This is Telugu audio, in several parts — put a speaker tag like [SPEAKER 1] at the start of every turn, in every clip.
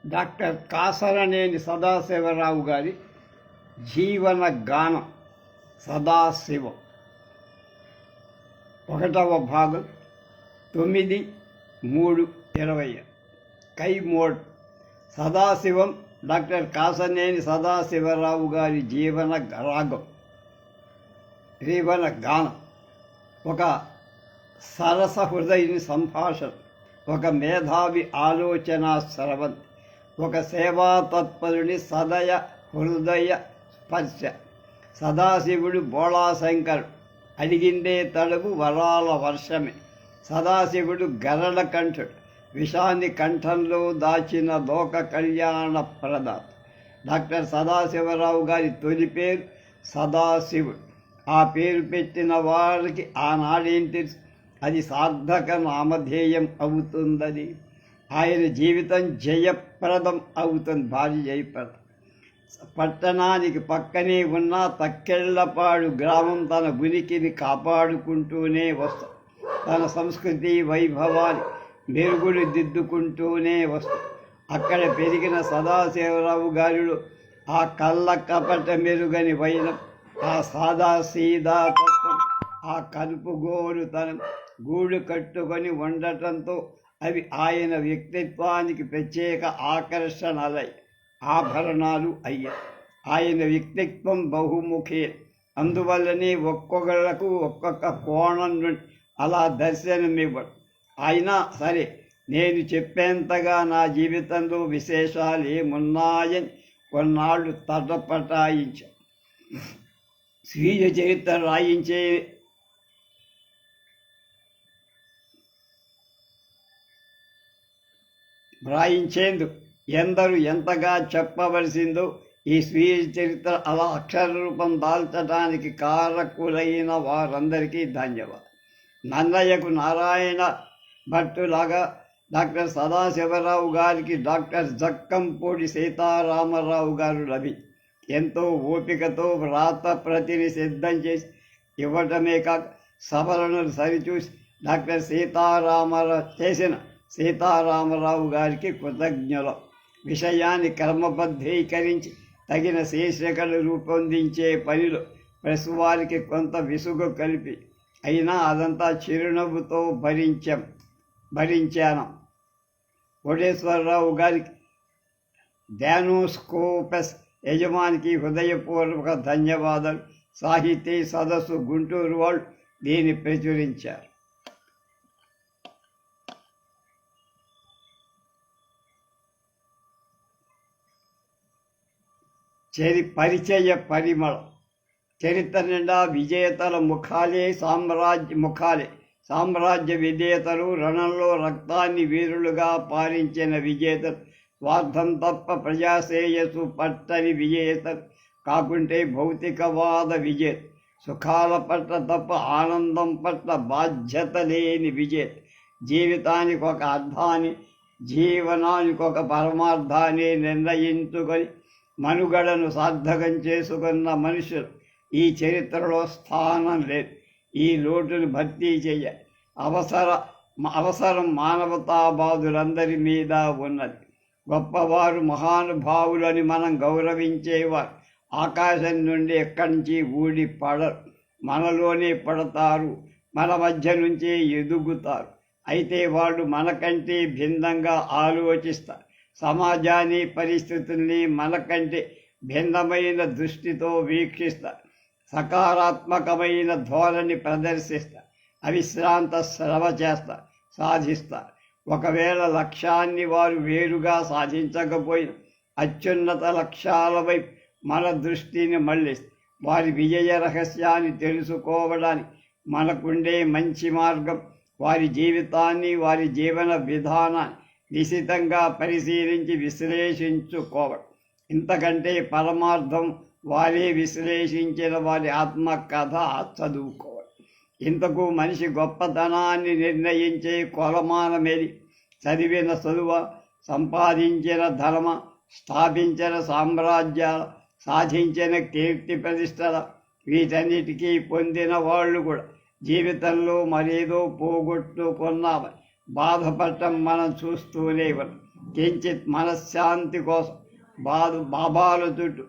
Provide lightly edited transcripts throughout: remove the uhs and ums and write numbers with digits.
[SPEAKER 1] డాక్టర్ కాసరనేని సదాశివరావు గారి జీవన గానం సదాశివం 1వ భాగం 9/3/20 కైమోడ్ సదాశివం డాక్టర్ కాసరనేని సదాశివరావు గారి జీవన గానం ఒక సరస హృదయుని సంభాషణ, ఒక మేధావి ఆలోచన స్రవంతి, ఒక సేవా తత్పరుని సదయ హృదయ స్పర్శ. సదాశివుడు బోళాశంకరుడు, అడిగిందే తడుగు వరాల వర్షమే. సదాశివుడు గరళకంఠుడు, విషాన్ని కంఠంలో దాచిన లోక కళ్యాణ ప్రదాత. డాక్టర్ సదాశివరావు గారి తొలి పేరు సదాశివుడు. ఆ పేరు పెట్టిన వారికి ఆనాడేం తెలుసు అది సార్థక నామధేయం అవుతుందని. ఆయన జీవితం జయప్రదం అవుతుంది, భారీ జయప్రదం. పట్టణానికి పక్కనే ఉన్న తక్కెళ్లపాడు గ్రామం తన ఉనికిని కాపాడుకుంటూనే వస్తుంది. తన సంస్కృతి వైభవాన్ని మెరుగులు దిద్దుకుంటూనే వస్తుంది. అక్కడ పెరిగిన సదాశివరావు గారిలో ఆ కళ్ళ కపట మెరుగని వైనం, ఆ సాదాసీదా తత్వం, ఆ కలుపుగోరుతనం గూడు కట్టుకొని ఉండటంతో అవి ఆయన వ్యక్తిత్వానికి ప్రత్యేక ఆకర్షణలై ఆభరణాలు అయ్యాయి. ఆయన వ్యక్తిత్వం బహుముఖే, అందువల్లనే ఒక్కొక్కళ్లకు ఒక్కొక్క కోణం నుండి అలా దర్శనమివ్వడు. అయినా సరే నేను చెప్పేంతగా నా జీవితంలో విశేషాలు ఏమున్నాయని కొన్నాళ్ళు తటపటాయించా. స్వీయ చరిత్ర వ్రాయించేందుకు ఎందరు ఎంతగా చెప్పవలసిందో ఈ స్వీయ చరిత్ర అలా అక్షర రూపం దాల్చడానికి కారకులైన వారందరికీ ధన్యవాదాలు. నన్నయ్యకు నారాయణ భట్టులాగా డాక్టర్ సదాశివరావు గారికి డాక్టర్ జక్కంపూడి సీతారామరావు గారు ఎంతో ఓపికతో వ్రాత ప్రతిని సిద్ధం చేసి ఇవ్వటమే కాక సవరణలు సరిచూసి డాక్టర్ సీతారామరావు గారికి కృతజ్ఞులం. విషయాన్ని క్రమబద్ధీకరించి తగిన శీర్షికలు రూపొందించే పనిలో ప్రెస్ వారికి కొంత విసుగు కలిపి అయినా అదంతా చిరునవ్వుతో భరించాను. కోటేశ్వరరావు గారికి డానోస్కోపస్ యజమానికి హృదయపూర్వక ధన్యవాదాలు. సాహితీ సదస్సు గుంటూరు వాళ్ళు దీన్ని ప్రచురించారు. పరిచయ పరిమళం. చరిత్ర నిండా విజేతల ముఖాలే సామ్రాజ్య విజేతలు, రణంలో రక్తాన్ని వీరులుగా పారించిన విజేతలు, స్వార్థం తప్ప ప్రజాశ్రేయస్సు పట్టని విజేతలు కాకుంటే భౌతికవాద విజేత, సుఖాల పట్ల తప్ప ఆనందం పట్ల బాధ్యత లేని విజేత, జీవితానికి ఒక అర్థాన్ని, జీవనానికి ఒక పరమార్థాన్ని నిర్ణయించుకొని మనుగడను సార్థకం చేసుకున్న మనుషులు ఈ చరిత్రలో స్థానం లేదు. ఈ లోటును భర్తీ చేయాలి. అవసరం మానవతావాదులందరి మీద ఉన్నది. గొప్పవారు, మహానుభావులని మనం గౌరవించేవారు ఆకాశం నుండి ఎక్కడి నుంచి ఊడి పడరు, మనలోనే పడతారు, మన మధ్య నుంచే ఎదుగుతారు. అయితే వాళ్ళు మనకంటే భిన్నంగా ఆలోచిస్తారు. సమాజాన్ని, పరిస్థితుల్ని మనకంటే భిన్నమైన దృష్టితో వీక్షిస్తారు. సకారాత్మకమైన ధోరణి ప్రదర్శిస్తారు. అవిశ్రాంత శ్రమ చేస్తారు, సాధిస్తారు. ఒకవేళ లక్ష్యాన్ని వారు వేరుగా సాధించకపోయినా అత్యున్నత లక్ష్యాల వైపు మన దృష్టిని మళ్లిస్తారు. వారి విజయ రహస్యాన్ని తెలుసుకోవడానికి మనకుండే మంచి మార్గం వారి జీవితాన్ని, వారి జీవన విధానాన్ని నిశితంగా పరిశీలించి విశ్లేషించుకోవడం. ఇంతకంటే పరమార్థం వారే విశ్లేషించిన వారి ఆత్మకథ చదువుకోవడం. ఇంతకు మనిషి గొప్పతనాన్ని నిర్ణయించే కొలమానమేది? చదివిన చదువ, సంపాదించిన ధర్మ, స్థాపించిన సామ్రాజ్యాల, సాధించిన కీర్తి ప్రతిష్టల, వీటన్నిటికీ పొందిన వాళ్ళు కూడా జీవితంలో మరేదో పోగొట్టుకున్నామని బాధపడటం మనం చూస్తూనే ఉన్నాం. కించిత్ మనశ్శాంతి కోసం బాబాల చుట్టూ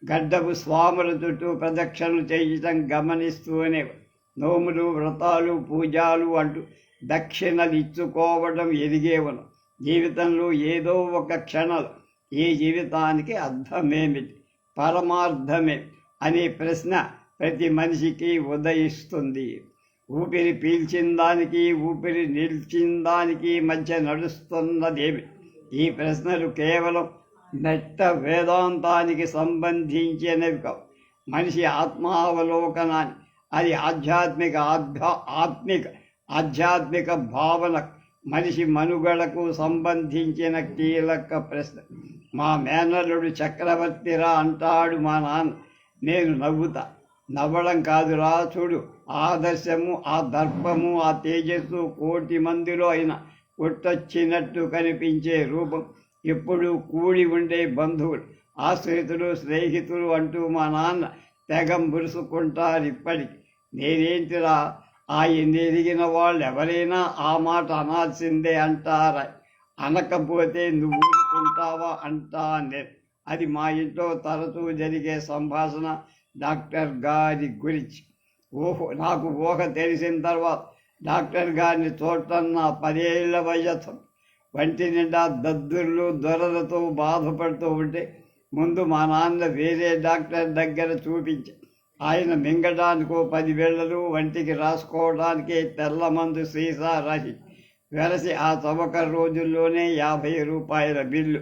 [SPEAKER 1] గడ్డపు స్వాముల చుట్టూ ప్రదక్షిణలు చేయటం గమనిస్తూనే నోములు వ్రతాలు పూజలు అంటూ దక్షిణలు ఇచ్చుకోవడం ఎదిగేవను. జీవితంలో ఏదో ఒక క్షణాలు ఈ జీవితానికి అర్థమేమిటి, పరమార్థమే అనే ప్రశ్న ప్రతి మనిషికి ఉదయిస్తుంది. ఊపిరి పీల్చిన దానికి ఊపిరి నిలిచిన దానికి మధ్య నడుస్తున్నదేమి? ఈ ప్రశ్నలు కేవలం నెట్ట వేదాంతానికి సంబంధించినవి కావు. మనిషి ఆత్మావలోకనాన్ని, అది ఆధ్యాత్మిక భావన, మనిషి మనుగడకు సంబంధించిన కీలక ప్రశ్న. మా మేనల్లుడు చక్రవర్తిరా అంటాడు మా నాన్న. నేను నవ్వుతా. నవ్వడం కాదురా, చూడు ఆదర్శము, ఆ దర్పము, ఆ తేజస్సు కోటి మందిలో అయినా కొట్టొచ్చినట్టు కనిపించే రూపం, ఎప్పుడు కూడి ఉండే బంధువులు, ఆశ్రితులు, స్నేహితులు అంటూ మా నాన్న తెగం బురుసుకుంటారు ఇప్పటికి. నేనేంటిరా, ఆయన ఎదిగిన వాళ్ళు ఎవరైనా ఆ మాట అనాల్సిందే అంటారా? అనకపోతే నువ్వు ఊరుకుంటావా అంటా నేను. అది మా ఇంట్లో తరచూ జరిగే సంభాషణ డాక్టర్ గారి గురించి. నాకు ఊహ తెలిసిన తర్వాత డాక్టర్ గారిని చూడటం నా 10 ఏళ్ల వయస్సు. వంటి నిండా దద్దుర్లు దొరలతో బాధపడుతూ ఉంటే ముందు మా నాన్న వేరే డాక్టర్ దగ్గర చూపించి, ఆయన మింగడానికో 10 బిళ్ళలు, వంటికి రాసుకోవడానికే తెల్ల మందు సీసా రాసి వెరసి ఆ చవక రోజుల్లోనే 50 రూపాయల బిల్లు.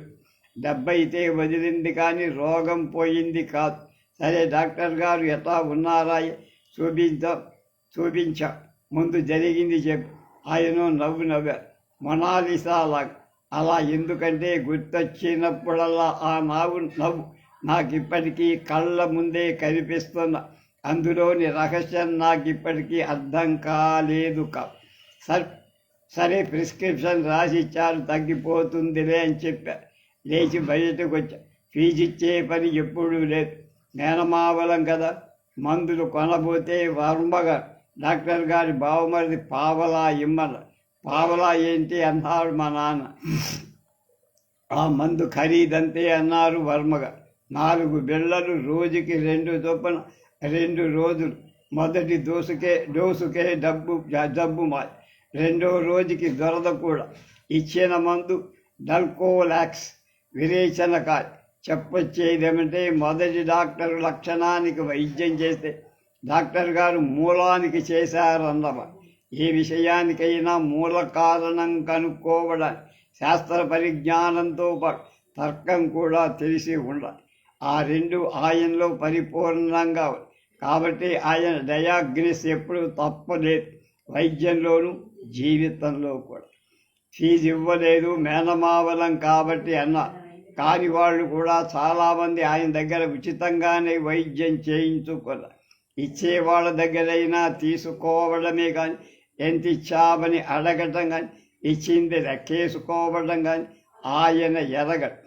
[SPEAKER 1] 70 అయితే వదిలింది కానీ రోగం పోయింది కాదు. సరే డాక్టర్ గారు ఎట్లా ఉన్నారా, చూపించా, ముందు జరిగింది చెప్పు. ఆయన నవ్వారు, మొనాలిసాలాగా. అలా ఎందుకంటే గుర్తొచ్చినప్పుడల్లా ఆ నవ్వు నాకు ఇప్పటికీ కళ్ళ ముందే కనిపిస్తున్న అందులోని రహస్యం నాకు ఇప్పటికీ అర్థం కాలేదు. సరే ప్రిస్క్రిప్షన్ రాసి ఇచ్చారు, తగ్గిపోతుందిలే అని చెప్పా. లేచి బయటకు వచ్చా. ఫీజు ఇచ్చే పని ఎప్పుడూ లేదు. మేనమావలం కదా. మందులు కొనబోతే వర్మగారు, డాక్టర్ గారి బావమరిది, పావలా ఇమ్మన్నారు. పావలా ఏంటి అన్నాడు మా నాన్న. ఆ మందు ఖరీదంతే అన్నారు వర్మగారు. 4 బిళ్ళలు, రోజుకి 2 చొప్పున 2 రోజులు. మొదటి డోసుకే జబ్బు మాది. 2వ రోజుకి దొరద కూడా. ఇచ్చిన మందు డల్కోలాక్స్, విరేచనకాయ. చెప్పొచ్చేదేమంటే మొదటి డాక్టరు లక్షణానికి వైద్యం చేస్తే డాక్టర్ గారు మూలానికి చేశారన్నమాట. ఏ విషయానికైనా మూల కారణం కనుక్కోవడానికి శాస్త్ర పరిజ్ఞానంతో పాటు తర్కం కూడా తెలిసి ఉండాలి. ఆ 2 ఆయనలో పరిపూర్ణంగా. కాబట్టి ఆయన డయాగ్నోసిస్ ఎప్పుడు తప్పలేదు, వైద్యంలోనూ జీవితంలో కూడా. ఫీజు ఇవ్వలేదు, మేనమావలం కాబట్టి అన్నారు. కాని వాళ్ళు కూడా చాలామంది ఆయన దగ్గర ఉచితంగానే వైద్యం చేయించుకున్నారు. ఇచ్చేవాళ్ళ దగ్గరైనా తీసుకోవడమే కానీ, ఎంత ఇచ్చామని అడగటం కానీ, ఇచ్చింది లెక్కేసుకోవడం కానీ ఆయన ఎరగడు.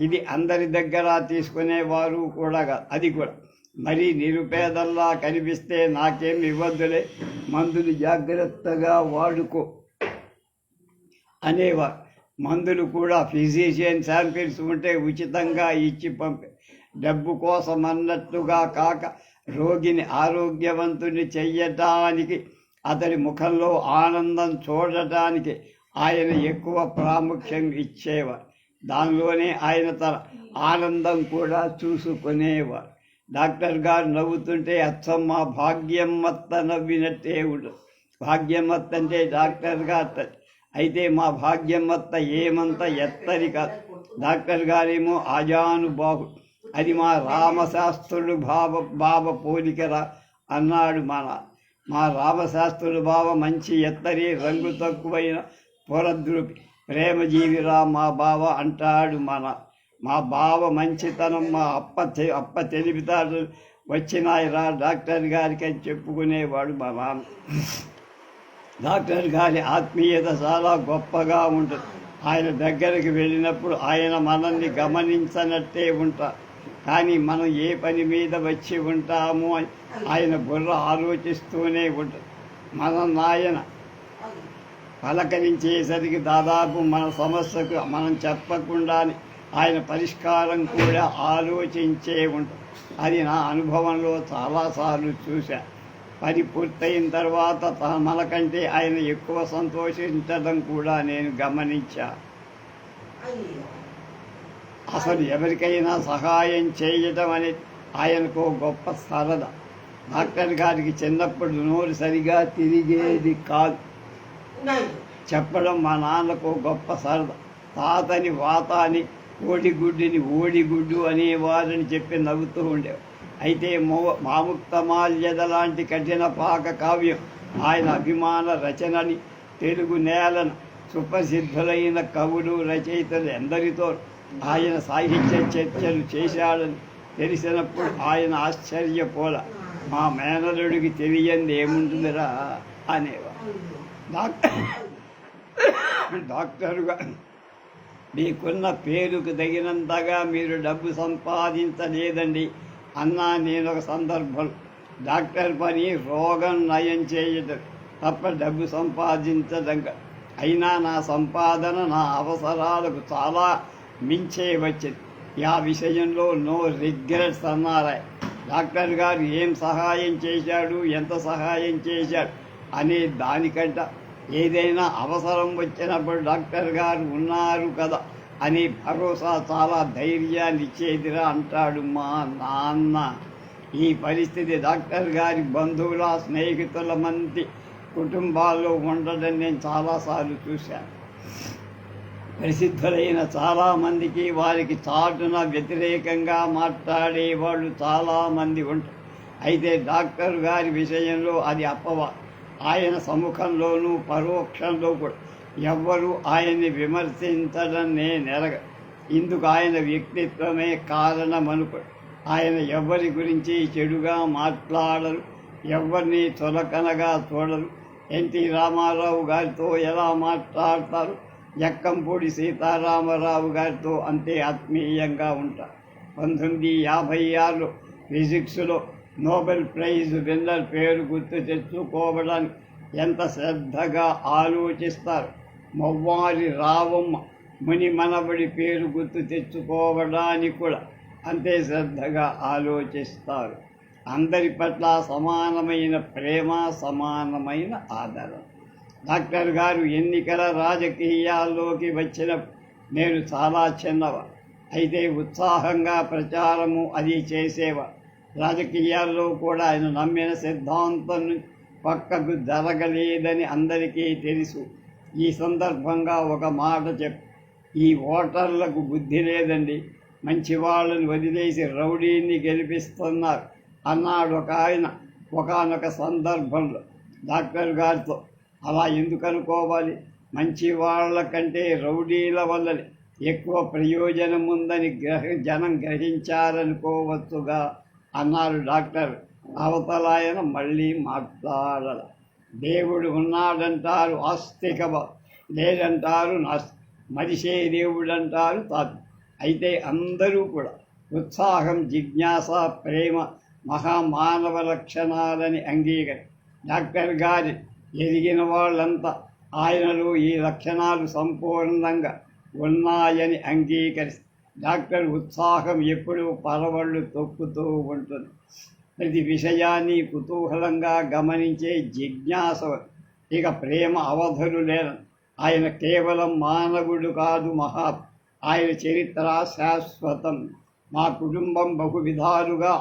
[SPEAKER 1] ఇది అందరి దగ్గర తీసుకునేవారు కూడా కాదు. అది కూడా మరీ నిరుపేదల్లా కనిపిస్తే నాకేం ఇవ్వద్దులే, మందులు జాగ్రత్తగా వాడుకో అనేవారు. మందులు కూడా ఫిజిషియన్ శాంపిల్స్ ఉంటే ఉచితంగా ఇచ్చి పంపే. డబ్బు కోసం అన్నట్టుగా కాక రోగిని ఆరోగ్యవంతుని చెయ్యటానికి, అతడి ముఖంలో ఆనందం చూడటానికి ఆయన ఎక్కువ ప్రాముఖ్యం ఇచ్చేవారు. దానిలోనే ఆయన తన ఆనందం కూడా చూసుకునేవారు. డాక్టర్ గారు నవ్వుతుంటే అచ్చం మా భాగ్యమ్మత్త నవ్వినట్టే ఉండదు. భాగ్యమ్మత్త అంటే డాక్టర్ గారు. అయితే మా భాగ్యమ్మత్త ఏమంత ఎత్తరి కాదు. డాక్టర్ గారేమో ఆజానుబాహుడు. అది మా రామశాస్త్రుడు బావ పోలికరా అన్నాడు మా రామశాస్త్రుడు బావ మంచి ఎత్తరి, రంగు తక్కువైన పొరద్రూపి, ప్రేమజీవిరా మా బావ అంటాడు మా బావ మంచితనం, మా అప్ప తెలివితాడు వచ్చినాయిరా డాక్టర్ గారికి అని చెప్పుకునేవాడు మా నాన్న. డాక్టర్ గారి ఆత్మీయత చాలా గొప్పగా ఉంటుంది. ఆయన దగ్గరికి వెళ్ళినప్పుడు ఆయన మనల్ని గమనించనట్టే ఉంటారు. కానీ మనం ఏ పని మీద వచ్చి ఉంటాము అని ఆయన బుర్ర ఆలోచిస్తూనే ఉంటుంది. పలకరించేసరికి దాదాపు మన సమస్యకు మనం చెప్పకుండానే ఆయన పరిష్కారం కూడా ఆలోచించే ఉంటుంది. అది నా అనుభవంలో చాలాసార్లు చూశా. పని పూర్తయిన తర్వాత మనకంటే ఆయన ఎక్కువ సంతోషించడం కూడా నేను గమనించా. అసలు ఎవరికైనా సహాయం చేయటం అనేది ఆయనకు గొప్ప సరదా. డాక్టర్ గారికి చిన్నప్పుడు నోరు సరిగా తిరిగేది కాదు. చెప్పడం మా నాన్నకు గొప్ప సరదా. తాతని వాతాని, ఓడిగుడ్డుని ఓడిగుడ్డు అనేవారని చెప్పి నవ్వుతూ ఉండేవారు. అయితే మాముక్తమాల్యద లాంటి కఠిన పాక కావ్యం ఆయన అభిమాన రచనని తెలుగు నేలను సుప్రసిద్ధులైన కవులు రచయితలు ఎందరితో ఆయన సాహిత్య చర్చలు చేశాడని తెలిసినప్పుడు ఆయన ఆశ్చర్యపోల. మా మేనలుడికి తెలియంది ఏముంటుందిరా అనేవారు. డాక్టరుగా మీకున్న పేరుకు తగినంతగా మీరు డబ్బు సంపాదించలేదండి అన్నా నేను ఒక సందర్భం. డాక్టర్ పని రోగం నయం చేయడం తప్ప డబ్బు సంపాదించడం. అయినా నా సంపాదన నా అవసరాలకు చాలా మించే వచ్చింది. ఆ విషయంలో నో రిగ్రెట్స్ అన్నారా. డాక్టర్ గారు ఏం సహాయం చేశాడు, ఎంత సహాయం చేశాడు అనే దానికంట ఏదైనా అవసరం వచ్చినప్పుడు డాక్టర్ గారు ఉన్నారు కదా అని భరోసా చాలా ధైర్యాన్ని ఇచ్చేదిరా అంటాడు మా నాన్న. ఈ పరిస్థితి డాక్టర్ గారి బంధువుల, స్నేహితుల మంది కుటుంబాల్లో ఉండడం నేను చాలాసార్లు చూశాను. ప్రసిద్ధులైన చాలామందికి వారికి చాటున వ్యతిరేకంగా మాట్లాడేవాళ్ళు చాలామంది ఉంటారు. అయితే డాక్టర్ గారి విషయంలో అది అపవా. ఆయన సముఖంలోనూ పరోక్షంలో కూడా ఎవ్వరూ ఆయన్ని విమర్శించడం నేనెరగ. ఇందుకు ఆయన వ్యక్తిత్వమే కారణమనుకో. ఆయన ఎవరి గురించి చెడుగా మాట్లాడరు, ఎవరిని చులకనగా చూడరు. ఎన్టీ రామారావు గారితో ఎలా మాట్లాడతారు, జక్కంపూడి సీతారామరావు గారితో అంతే ఆత్మీయంగా ఉంటారు. 1956లో ఫిజిక్స్లో నోబెల్ ప్రైజ్ విన్నర్ పేరు గుర్తు తెచ్చుకోవడానికి ఎంత శ్రద్ధగా ఆలోచిస్తారు. మొవ్వారి రావమ్మ ముని మనబడి పేరు గుర్తు తెచ్చుకోవడానికి కూడా అంతే శ్రద్ధగా ఆలోచిస్తారు. అందరి పట్ల సమానమైన ప్రేమ, సమానమైన ఆదరణ. డాక్టర్ గారు ఎన్నికల రాజకీయాల్లోకి వచ్చినప్పుడు నేను చాలా చిన్నవా. అయితే ఉత్సాహంగా ప్రచారము అది చేసేవా. రాజకీయాల్లో కూడా ఆయన నమ్మిన సిద్ధాంతం పక్కకు జరగలేదని అందరికీ తెలుసు. ఈ సందర్భంగా ఒక మాట చెప్పు. ఈ ఓటర్లకు బుద్ధి లేదండి, మంచి వాళ్ళని వదిలేసి రౌడీని గెలిపిస్తున్నారు అన్నాడు ఒక ఆయన ఒకానొక సందర్భంలో డాక్టర్ గారితో. అలా ఎందుకు అనుకోవాలి? మంచి వాళ్ళ కంటే రౌడీల వల్లనే ఎక్కువ ప్రయోజనం ఉందని జనం గ్రహించారనుకోవచ్చుగా అన్నారు డాక్టర్. అవతలాయన మళ్ళీ మాట్లాడాల. దేవుడు ఉన్నాడంటారు ఆస్తిక, లేదంటారు నాస్తిక. మనిషే దేవుడు అంటారు తాను. అయితే అందరూ కూడా ఉత్సాహం, జిజ్ఞాస, ప్రేమ మహామానవ లక్షణాలని అంగీకరి. డాక్టర్ గారి ఎదిగిన వాళ్ళంతా ఆయనలో ఈ లక్షణాలు సంపూర్ణంగా ఉన్నాయని అంగీకరిస్తారు. డాక్టర్ ఉత్సాహం ఎప్పుడూ పరవళ్ళు తొక్కుతూ ఉంటుంది. ప్రతి విషయాన్ని కుతూహలంగా గమనించే జిజ్ఞాస. ఇక ప్రేమ అవధులు లేరు. ఆయన కేవలం మానవుడు కాదు, ఆయన చరిత్ర శాశ్వతం. మా కుటుంబం బహువిధాలుగా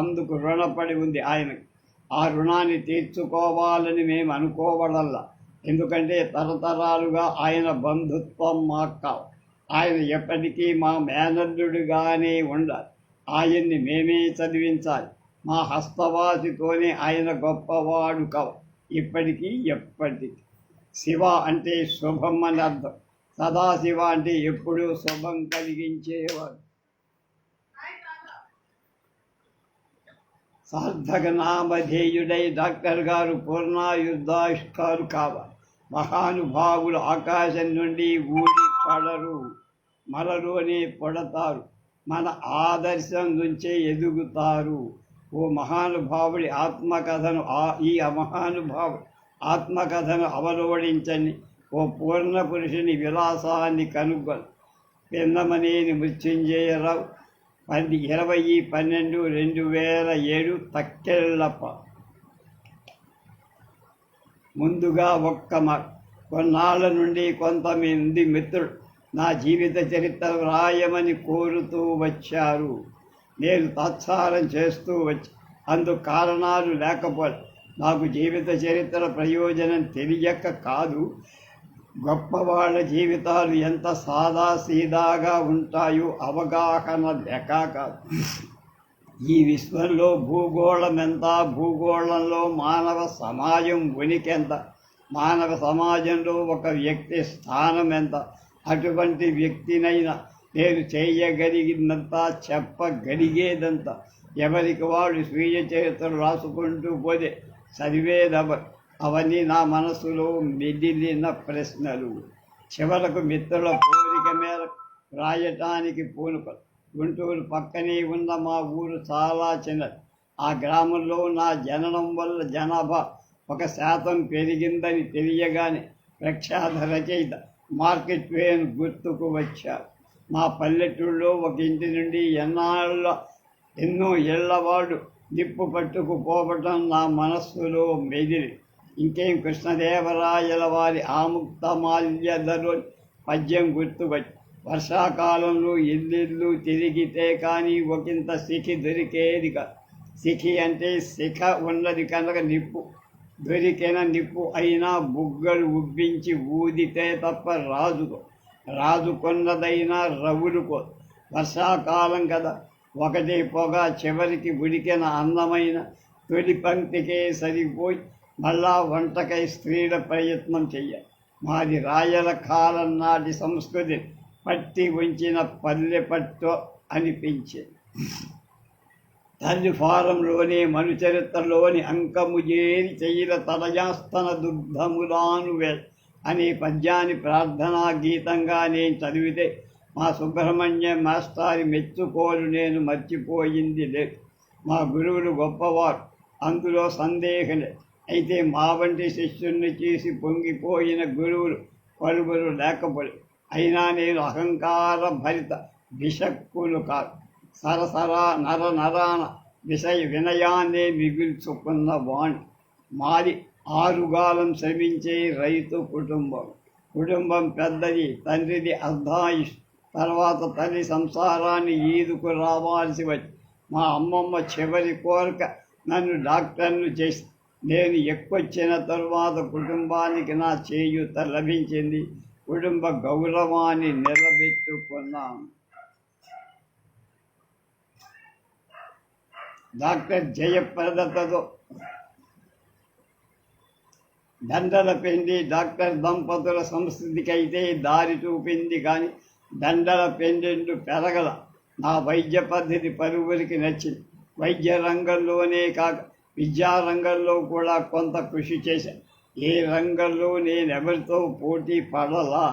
[SPEAKER 1] అందుకు రుణపడి ఉంది ఆయనకు. ఆ రుణాన్ని తీర్చుకోవాలని మేము అనుకోవడల్లా. ఎందుకంటే తరతరాలుగా ఆయన బంధుత్వం మాకు కావు. ఆయన ఎప్పటికీ మా మేనల్లుడిగానే ఉండాలి. ఆయన్ని మేమే చదివించాలి. మా హస్తవాసితోనే ఆయన గొప్పవాడు కావు, ఇప్పటికీ ఎప్పటికీ. శివ అంటే శుభం అని అర్థం. సదాశివ అంటే ఎప్పుడూ శుభం కలిగించేవాడు. సార్థక నామధేయుడై డాక్టర్ గారు పూర్ణాయుద్ధాయుష్కారు కావాలి. మహానుభావులు ఆకాశం నుండి ఊడి పడరు, మనలోనే పడతారు. మన ఆదర్శం నుంచే ఎదుగుతారు. ఓ మహానుభావుడి ఆత్మకథను ఈ మహానుభావుడు ఆత్మకథను అవరోడించని ఓ పూర్ణ పురుషుని విలాసాన్ని కనుగొని పిన్నమనేని మృత్యుంజయరావు 20/12/2007 తక్కెళ్ళప్ప. ముందుగా కొన్నాళ్ళ నుండి కొంతమంది మిత్రులు నా జీవిత చరిత్ర వ్రాయమని కోరుతూ వచ్చారు. నేను తాత్సారం చేస్తూ వచ్చి అందుకు కారణాలు లేకపోతే నాకు జీవిత చరిత్ర ప్రయోజనం తెలియక కాదు, గొప్పవాళ్ళ జీవితాలు ఎంత సాదాసీదాగా ఉంటాయో అవగాహన లేక కాదు. ఈ విశ్వంలో భూగోళం ఎంత, భూగోళంలో మానవ సమాజం ఉనికెంత, మానవ సమాజంలో ఒక వ్యక్తి స్థానం ఎంత, అటువంటి వ్యక్తినైనా నేను చేయగలిగినంతా చెప్పగలిగేదంతా ఎవరికి వాళ్ళు స్వీయ చరిత్రలు రాసుకుంటూ పోతే చదివేదెవరు? అవన్నీ నా మనసులో మెదిలిన ప్రశ్నలు. చివరకు మిత్రుల కోరిక మేరకు రాయటానికి పూనుకొని గుంటూరు పక్కనే ఉన్న మా ఊరు చాలా చిన్నది. ఆ గ్రామంలో నా జననం వల్ల జనాభా 1% పెరిగిందని తెలియగానే ప్రఖ్యాత రచయిత మార్క్ ట్వేన్ గుర్తుకు వచ్చారు. మా పల్లెటూళ్ళలో ఒక ఇంటి నుండి ఎన్నో ఏళ్లవాడు నిప్పు పట్టుకుపోవటం నా మనస్సులో మెదిలి. ఇంకేం కృష్ణదేవరాయల వారి ఆముక్తమాల్యదలో పద్యం గుర్తుపట్టి, వర్షాకాలంలో ఇల్లు తిరిగితే కానీ ఒకంత సిఖి దొరికేది కాదు. సిఖి అంటే శిఖ ఉన్నది కనుక నిప్పు, దొరికిన నిప్పు అయినా బుగ్గలు ఉబ్బించి ఊదితే తప్ప రాజుకున్నదైనా రవులుకో. వర్షాకాలం కదా, ఒకటి పొగ, చివరికి ఉడికిన అందమైన తొలి పంక్తికే సరిపోయి మళ్ళా వంటకై స్త్రీల ప్రయత్నం చెయ్యాలి. మాది రాయల కాలం నాటి సంస్కృతి పట్టి ఉంచిన పల్లె పట్టు అనిపించింది. తల్లి ఫారంలోనే మనుచరిత్రలోని అంకము చేరి చెయ్యిల తలయాస్తన దుగ్ధములాను అనే పద్యాన్ని ప్రార్థనా గీతంగా నేను చదివితే మా సుబ్రహ్మణ్యం మాస్టారి మెచ్చుకోలు నేను మర్చిపోయింది లేదు. మా గురువులు గొప్పవారు, అందులో సందేహం లేదు. అయితే మా వంటి శిష్యుణ్ణి చేసి పొంగిపోయిన గురువులు పలువురు లేకపోలేదు. అయినా నేను అహంకార భరిత విషక్కులు కాదు. సరసరా నరాన వినయాన్నే మిగుల్చుకున్న వాణి. మాది ఆరుగాలం శ్రమించే రైతు కుటుంబం పెద్దది, తండ్రిది అర్ధాయుష్. తర్వాత తల్లి సంసారాన్ని ఈదుకు రావాల్సి వచ్చి మా అమ్మమ్మ చివరి కోరిక నన్ను డాక్టర్ను చేసి నేను ఎక్కువచ్చిన తరువాత కుటుంబానికి నా చేయూత లభించింది. కుటుంబ గౌరవాన్ని నిలబెట్టుకున్నాను. డాక్టర్ జయప్రదతో దండల పెండి డాక్టర్ దంపతుల సంస్కృతికైతే దారి చూపింది, కానీ దండల పెండెండు పెరగల. నా వైద్య పద్ధతి పలువురికి నచ్చింది. వైద్య రంగంలోనే కాక విద్యారంగంలో కూడా కొంత కృషి చేశాను. ఏ రంగంలో నేనెవరితో పోటీ పడలా.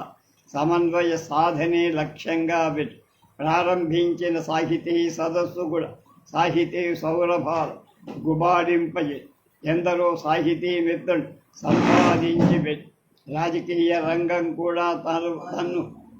[SPEAKER 1] సమన్వయ సాధనే లక్ష్యంగా పెట్టి ప్రారంభించిన సాహితీ సదస్సు కూడా సాహితీ సౌరభాలు గుబాడింపజే ఎందరో సాహితీ మిత్రులు సంపాదించి పెట్టి రాజకీయ రంగం కూడా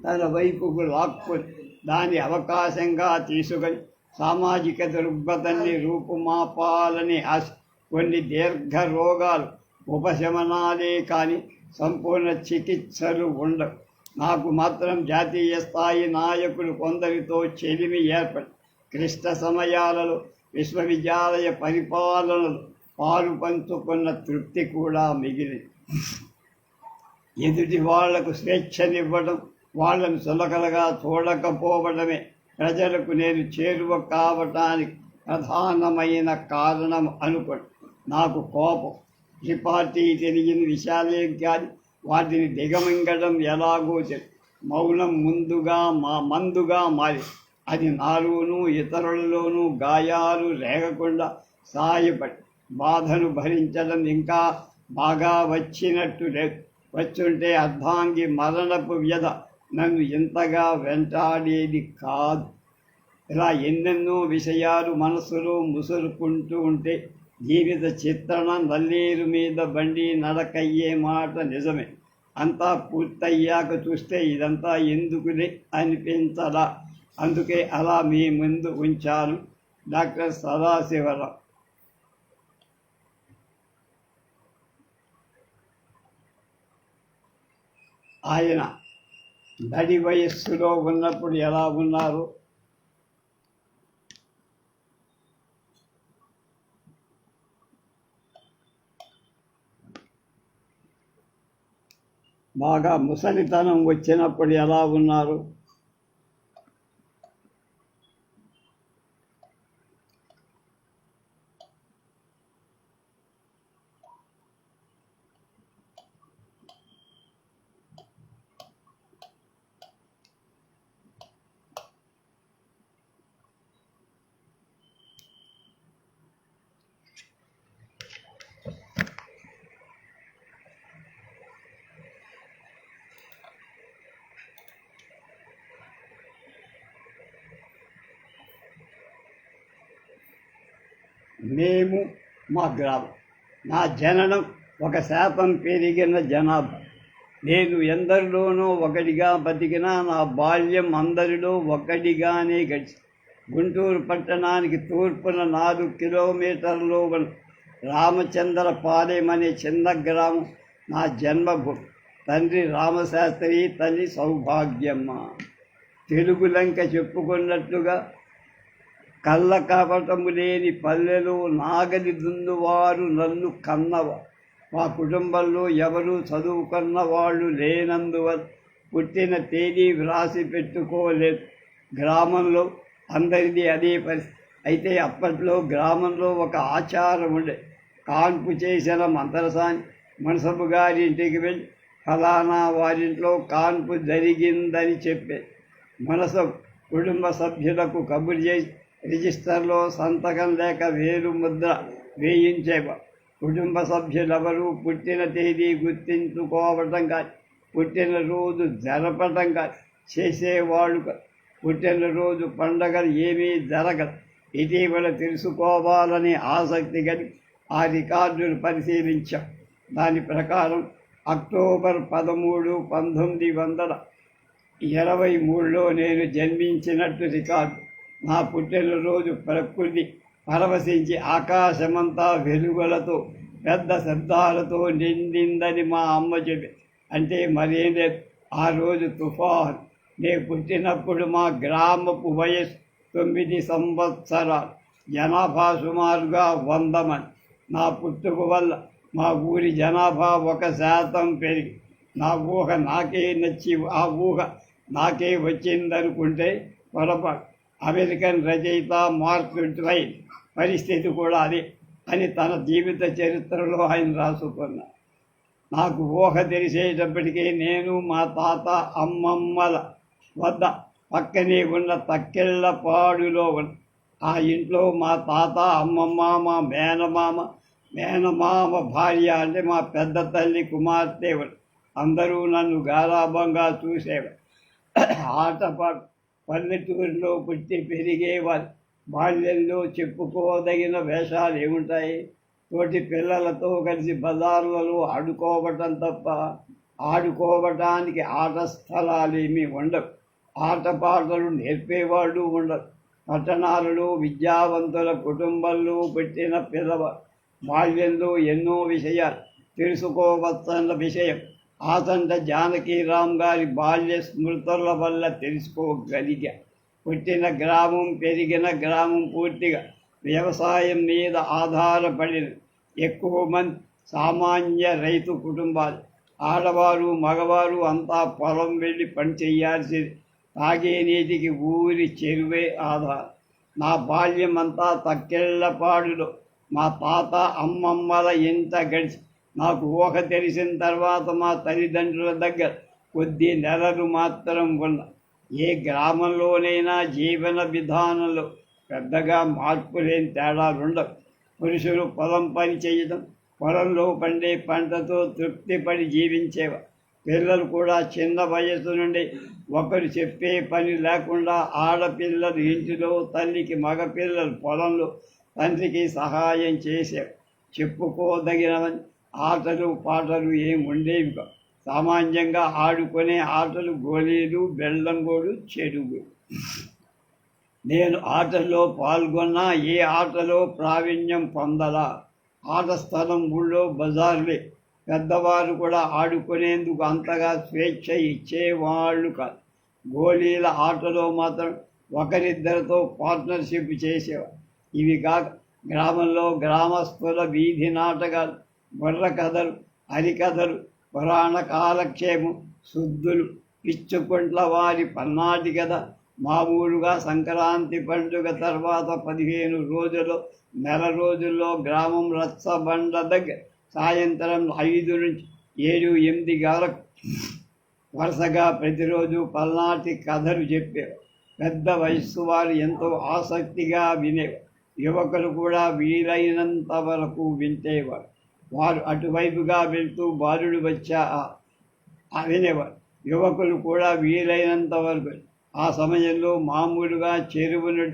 [SPEAKER 1] తన వైపుకు లాక్కొని దాని అవకాశంగా తీసుకొని సామాజిక దృగ్బతాన్ని రూపుమాపాలని ఆశ. కొన్ని దీర్ఘ రోగాలు ఉపశమనాలే కానీ సంపూర్ణ చికిత్సలు ఉండవు. నాకు మాత్రం జాతీయ స్థాయి నాయకులు కొందరితో చెలిమి ఏర్పడి క్లిష్ట సమయాలలో విశ్వవిద్యాలయ పరిపాలనలు పాలు పంచుకున్న తృప్తి కూడా మిగిలింది. ఎదుటి వాళ్లకు స్వేచ్ఛనివ్వడం, వాళ్ళను సులకలుగా చూడకపోవడమే ప్రజలకు నేను చేరువ కావటానికి ప్రధానమైన కారణం అనుకోండి. నాకు కోపం, త్రిపార్టీ తెలియని విషయాలే కానీ వాటిని దిగమింగడం ఎలాగో తెలియదు. మౌనం మందుగా మారి అది నాలోనూ ఇతరులలోనూ గాయాలు రేగకుండా సాయపడి బాధను భరించడం ఇంకా బాగా వచ్చినట్టు లేదు. వచ్చుంటే అర్ధాంగి మరణపు వ్యధ నన్ను ఇంతగా వెంటాడేది కాదు. ఇలా ఎన్నెన్నో విషయాలు మనసులో ముసురుకుంటూ ఉంటే జీవిత చిత్రణ నల్లేరు మీద బండి నడకయ్యే మాట నిజమే. అంతా పూర్తయ్యాక చూస్తే ఇదంతా ఎందుకులే అనిపించదా. అందుకే అలా మీ ముందు ఉంచాను. డాక్టర్ సదాశివరావు. ఆయన నడి వయస్సులో ఉన్నప్పుడు ఎలా ఉన్నారు? బాగా ముసలితనం వచ్చినప్పుడు ఎలా ఉన్నారు? మేము మా గ్రామం. నా జననం 1% పెరిగిన జనాభా. నేను ఎందరిలోనో ఒకటిగా బతికినా నా బాల్యం అందరిలో ఒకటిగానే గడిచి గుంటూరు పట్టణానికి తూర్పున 4 కిలోమీటర్లో ఉన్న రామచంద్రపాలెం అనే చిన్న గ్రామం నా జన్మభూమి. తండ్రి రామశాస్త్రి, తల్లి సౌభాగ్యమ్మ. తెలుగు లంక చెప్పుకున్నట్లుగా కళ్ళ కపటము లేని పల్లెలో నాగలి దున్నువారు నన్ను కన్నవారు. మా కుటుంబంలో ఎవరూ చదువుకున్న వాళ్ళు లేనందువల్ల పుట్టిన తేదీ వ్రాసి పెట్టుకోలేదు. గ్రామంలో అందరిది అదే పరిస్థితి. అయితే అప్పట్లో గ్రామంలో ఒక ఆచారం ఉండే. కాన్పు చేసిన మంత్రసాని మనసబు గారి ఇంటికి వెళ్ళి ఫలానా వారింట్లో కాన్పు జరిగిందని చెప్పే మనసబు కుటుంబ సభ్యులకు కబురు చేసి రిజిస్టర్లో సంతకం లేక వేలు ముద్ర వేయించేవారు. కుటుంబ సభ్యులెవరూ పుట్టిన తేదీ గుర్తించుకోవటం కానీ పుట్టినరోజు జరపటం కానీ చేసేవాళ్ళు. పుట్టినరోజు పండగలు ఏమీ జరగదు. ఇటీవల తెలుసుకోవాలని ఆసక్తి కలిగి ఆ రికార్డులు పరిశీలించాం. దాని ప్రకారం అక్టోబర్ 13, 1923లో నేను జన్మించినట్టు రికార్డు. నా పుట్టినరోజు ప్రకృతి పరవశించి ఆకాశమంతా వెలుగులతో పెద్ద శబ్దాలతో నిండిందని మా అమ్మ చెప్పి. అంటే మరేం లేదు, ఆ రోజు తుఫాను. నేను పుట్టినప్పుడు మా గ్రామపు వయసు 9 సంవత్సరాలు. జనాభా సుమారుగా 100 మంది. నా పుట్టుక వల్ల మా ఊరి జనాభా 1% పెరిగి నా ఊహ నాకే నచ్చి ఆ ఊహ నాకే వచ్చిందనుకుంటే పొరపాటు. అమెరికన్ రచయిత మార్క్ ట్వైన్ పరిస్థితి కూడా అదే అని తన జీవిత చరిత్రలో ఆయన రాసుకున్నారు. నాకు ఊహ తెలిసేటప్పటికీ నేను మా తాత అమ్మమ్మల వద్ద పక్కనే ఉన్న తక్కెళ్ళపాడులో ఉన్న ఆ ఇంట్లో మా తాత, అమ్మమ్మ, మా మేనమామ భార్య అంటే మా పెద్ద తల్లి కుమార్తె అందరూ నన్ను గారాభంగా చూసేవారు. ఆటపాటు పల్లెటూరులో పుట్టి పెరిగేవారు. బాల్యంలో చెప్పుకోదగిన వేషాలు ఏముంటాయి? తోటి పిల్లలతో కలిసి బజార్లలో ఆడుకోవటం తప్ప ఆడుకోవటానికి ఆట స్థలాలు ఏమీ ఉండవు. ఆటపాటలు నేర్పేవాళ్ళు ఉండరు. పట్టణాలలో విద్యావంతుల కుటుంబంలో పుట్టిన పిల్లవారు బాల్యంలో ఎన్నో విషయాలు తెలుసుకోవచ్చన్న విషయం ఆచంట జానకీరామ్ గారి బాల్య స్మృతుల వల్ల తెలుసుకోగలిగా. పుట్టిన గ్రామం, పెరిగిన గ్రామం పూర్తిగా వ్యవసాయం మీద ఆధారపడిన ఎక్కువ మంది సామాన్య రైతు కుటుంబాలు. ఆడవారు, మగవారు అంతా పొలం వెళ్ళి పని చేయాల్సింది. తాగే నీటికి ఊరి చెరువే ఆధారం. నా బాల్యం అంతా తక్కెళ్ళపాడులో మా తాత అమ్మమ్మల ఇంట గడిచి నాకు ఊహ తెలిసిన తర్వాత మా తల్లిదండ్రుల దగ్గర కొద్ది నెలలు మాత్రం ఉన్న. ఏ గ్రామంలోనైనా జీవన విధానంలో పెద్దగా మార్పులేని తేడాలుండవు. పురుషులు పొలం పని చేయడం, పొలంలో పండే పంటతో తృప్తిపడి జీవించేవారు. పిల్లలు కూడా చిన్న వయసు నుండి ఒకరు చెప్పే పని లేకుండా ఆడపిల్లలు ఇంటిలో, తల్లికి మగపిల్లలు పొలంలో తండ్రికి సహాయం చేసేవాడు. చెప్పుకోదగినవని ఆటలు పాటలు ఏం ఉండేవి కావు. సామాన్యంగా ఆడుకునే ఆటలు గోళీలు, బెల్లంగోడు, చెడుగు. నేను ఆటల్లో పాల్గొన్నా ఏ ఆటలో ప్రావీణ్యం పొందలా. ఆట స్థలం ఊళ్ళో బజార్లే. పెద్దవారు కూడా ఆడుకునేందుకు అంతగా స్వేచ్ఛ ఇచ్చేవాళ్ళు కాదు. గోళీల ఆటలో మాత్రం ఒకరిద్దరితో పార్ట్నర్షిప్ చేసేవారు. ఇవి కాక గ్రామంలో గ్రామస్తుల వీధి నాటకాలు, బుర్ర కథలు, హరికథలు, పురాణ కాలక్షేమం, శుద్ధులు, పిచ్చుకుంట్ల వారి పన్నాటి కథ. మామూలుగా సంక్రాంతి పండుగ తర్వాత 15 రోజులు, నెల రోజుల్లో గ్రామం రచ్చబండ దగ్గర సాయంత్రం 5 నుంచి 7, 8 వరకు వరుసగా ప్రతిరోజు పల్నాటి కథలు చెప్పేవారు. పెద్ద వయస్సు వారు ఎంతో ఆసక్తిగా వినేవారు. యువకులు కూడా వీలైనంత వరకు వింటేవారు. వారు అటువైపుగా వెళ్తూ బాలుడు వచ్చా వినేవారు. యువకులు కూడా వీలైనంత వరకు ఆ సమయంలో మామూలుగా చెరువును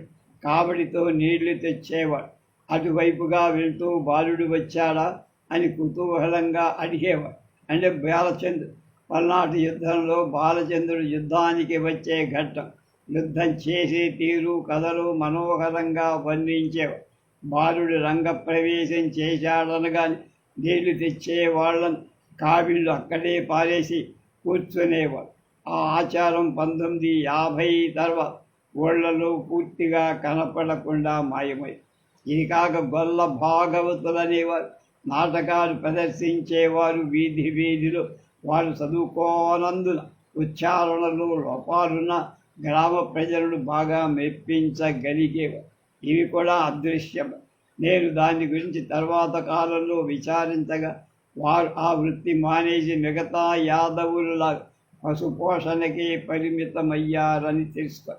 [SPEAKER 1] కాబడితో నీళ్లు తెచ్చేవాడు. అటువైపుగా వెళ్తూ బాలుడు వచ్చాడా అని కుతూహలంగా అడిగేవాడు. అంటే బాలచంద్రుడు పల్నాటి యుద్ధంలో బాలచంద్రుడు యుద్ధానికి వచ్చే ఘట్టం, యుద్ధం చేసే తీరు కథలు మనోహరంగా వర్ణించేవాడు. బాలుడు రంగప్రవేశం చేశాడనగాని నీళ్లు తెచ్చే వాళ్ళను కావిళ్ళు అక్కడే పారేసి కూర్చునేవాడు. ఆ ఆచారం 1950 తర్వాత ఊళ్ళలో పూర్తిగా కనపడకుండా మాయమై. ఇది కాక గొల్ల భాగవతులనేవారు నాటకాలు ప్రదర్శించేవారు. వీధి వీధిలో వారు చదువుకోనందున ఉచ్చారణలో లోపాలున్న గ్రామ ప్రజలను బాగా మెప్పించగలిగేవారు. ఇవి కూడా అదృశ్యం. నేను దాని గురించి తర్వాత కాలంలో విచారించగా వారు ఆ వృత్తి మానేసి మిగతా యాదవుల పశుపోషణకే పరిమితమయ్యారని తెలుసుకో.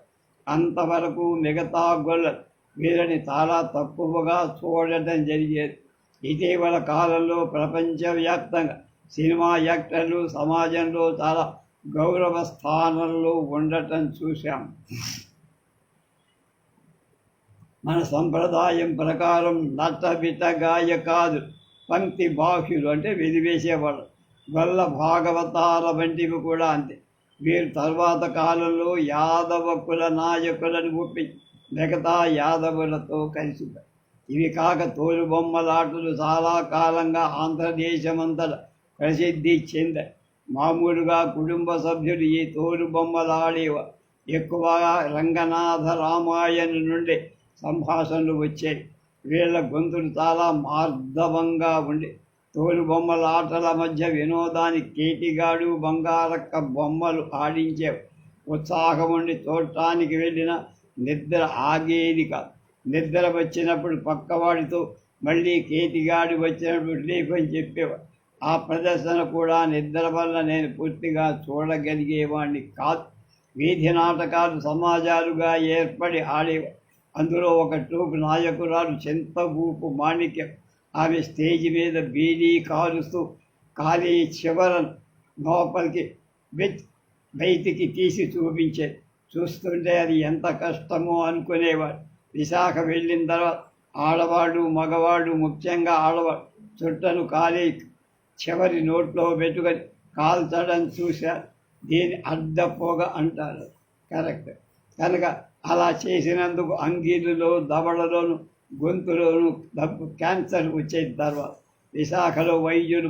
[SPEAKER 1] అంతవరకు మిగతా గొల్లలు వీరిని చాలా తక్కువగా చూడటం జరిగేది. ఇటీవల కాలంలో ప్రపంచవ్యాప్తంగా సినిమా యాక్టర్లు సమాజంలో చాలా గౌరవ స్థానంలో ఉండటం చూశాం. మన సంప్రదాయం ప్రకారం నటబిట గాయకాదు, పంక్తి బాహ్యులు అంటే వెలివేసేవాడు. గొల్ల భాగవతాల వంటివి కూడా అంతే. వీరు తర్వాత కాలంలో యాదవ కుల నాయకులను ఒప్పించి మిగతా యాదవులతో కలిసిపోయారు. ఇవి కాక తోలుబొమ్మలాటలు చాలా కాలంగా ఆంధ్రదేశమంతటా ప్రసిద్ధి చెందాయి. మామూలుగా కుటుంబ సభ్యులు ఈ తోలుబొమ్మలాడేవారు. ఎక్కువగా రంగనాథ రామాయణ నుండి సంభాషణలు వచ్చాయి. వీళ్ళ గొంతులు చాలా మార్ధవంగా ఉండి తోలుబొమ్మల ఆటల మధ్య వినోదానికి కేటిగాడు, బంగారక్క బొమ్మలు ఆడించేవి. ఉత్సాహం ఉండి చూడటానికి వెళ్ళిన నిద్ర ఆగేది కాదు. నిద్ర వచ్చినప్పుడు పక్కవాడితో మళ్ళీ కేతిగాడు వచ్చినప్పుడు లేపని చెప్పేవాడు. ఆ ప్రదర్శన కూడా నిద్ర వల్ల నేను పూర్తిగా చూడగలిగేవాడిని కాదు. వీధి నాటకాలు సమాజాలుగా ఏర్పడి ఆడేవాడు. అందులో ఒక ట్రూప్ నాయకురాలు చింతబూపు మాణిక్యం. ఆమె స్టేజి మీద బీడీ కారుస్తూ ఖాళీ చివరను లోపలికి బయటికి తీసి చూపించేది. చూస్తుంటే అది ఎంత కష్టమో అనుకునేవాడు. విశాఖ వెళ్ళిన తర్వాత ఆడవాడు మగవాడు, ముఖ్యంగా ఆడవాడు చుట్టను ఖాళీ చివరి నోట్లో పెట్టుకొని కాల్చడం చూశారు. దీన్ని అడ్డపోగ అంటారు. కరెక్ట్. కనుక అలా చేసినందుకు అంగీలులో, దవడలోను, గొంతులోను క్యాన్సర్ వచ్చే తర్వాత విశాఖలో వైద్యులు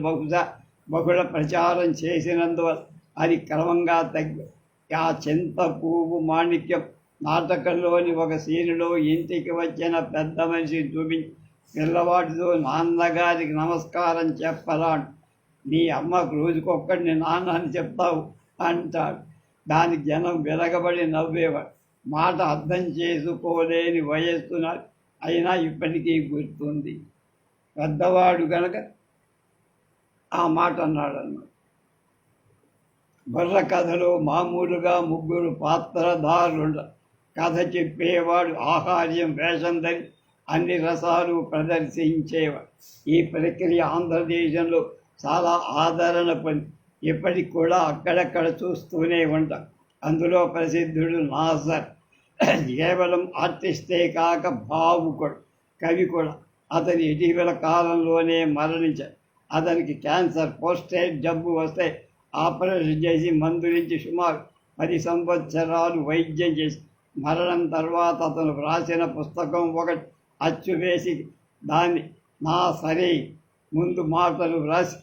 [SPEAKER 1] బహుళ ప్రచారం చేసినందువల్ల అది క్రమంగా తగ్గి ఆ చింత పువ్వు మాణిక్యం నాటకంలోని ఒక సీనులో ఇంటికి వచ్చిన పెద్ద మనిషి చూపించి పిల్లవాడితో నాన్నగారికి నమస్కారం చెప్పరాడు. నీ అమ్మకు రోజుకొక్కడిని నాన్న అని చెప్తావు అంటాడు. దానికి జనం విరగబడి నవ్వేవాడు. మాట అర్థం చేసుకోలేని వయస్సునాడు, అయినా ఇప్పటికీ గుర్తుంది. పెద్దవాడు కనుక ఆ మాట అన్నాడు అన్నమాట. బుర్ర కథలో మామూలుగా 3 పాత్రధారులు. కథ చెప్పేవాడు ఆహార్యం వేషం ధరి అన్ని రసాలు ప్రదర్శించేవాడు. ఈ ప్రక్రియ ఆంధ్రదేశంలో చాలా ఆదరణ పొంది ఇప్పటికి కూడా అక్కడక్కడ చూస్తూనే ఉంటాం. అందులో ప్రసిద్ధుడు నాజర్. కేవలం ఆర్టిస్టే కాక భావుకుడు. కవి కూడా. అతని ఇటీవల కాలంలోనే మరణించారు. అతనికి క్యాన్సర్, పోస్టేట్ జబ్బు వస్తే ఆపరేషన్ చేసి మందురించి సుమారు 10 సంవత్సరాలు వైద్యం చేసి మరణం తర్వాత అతను వ్రాసిన పుస్తకం ఒకటి అచ్చు వేసి దాన్ని నా సరే ముందు మాటలు వ్రాసి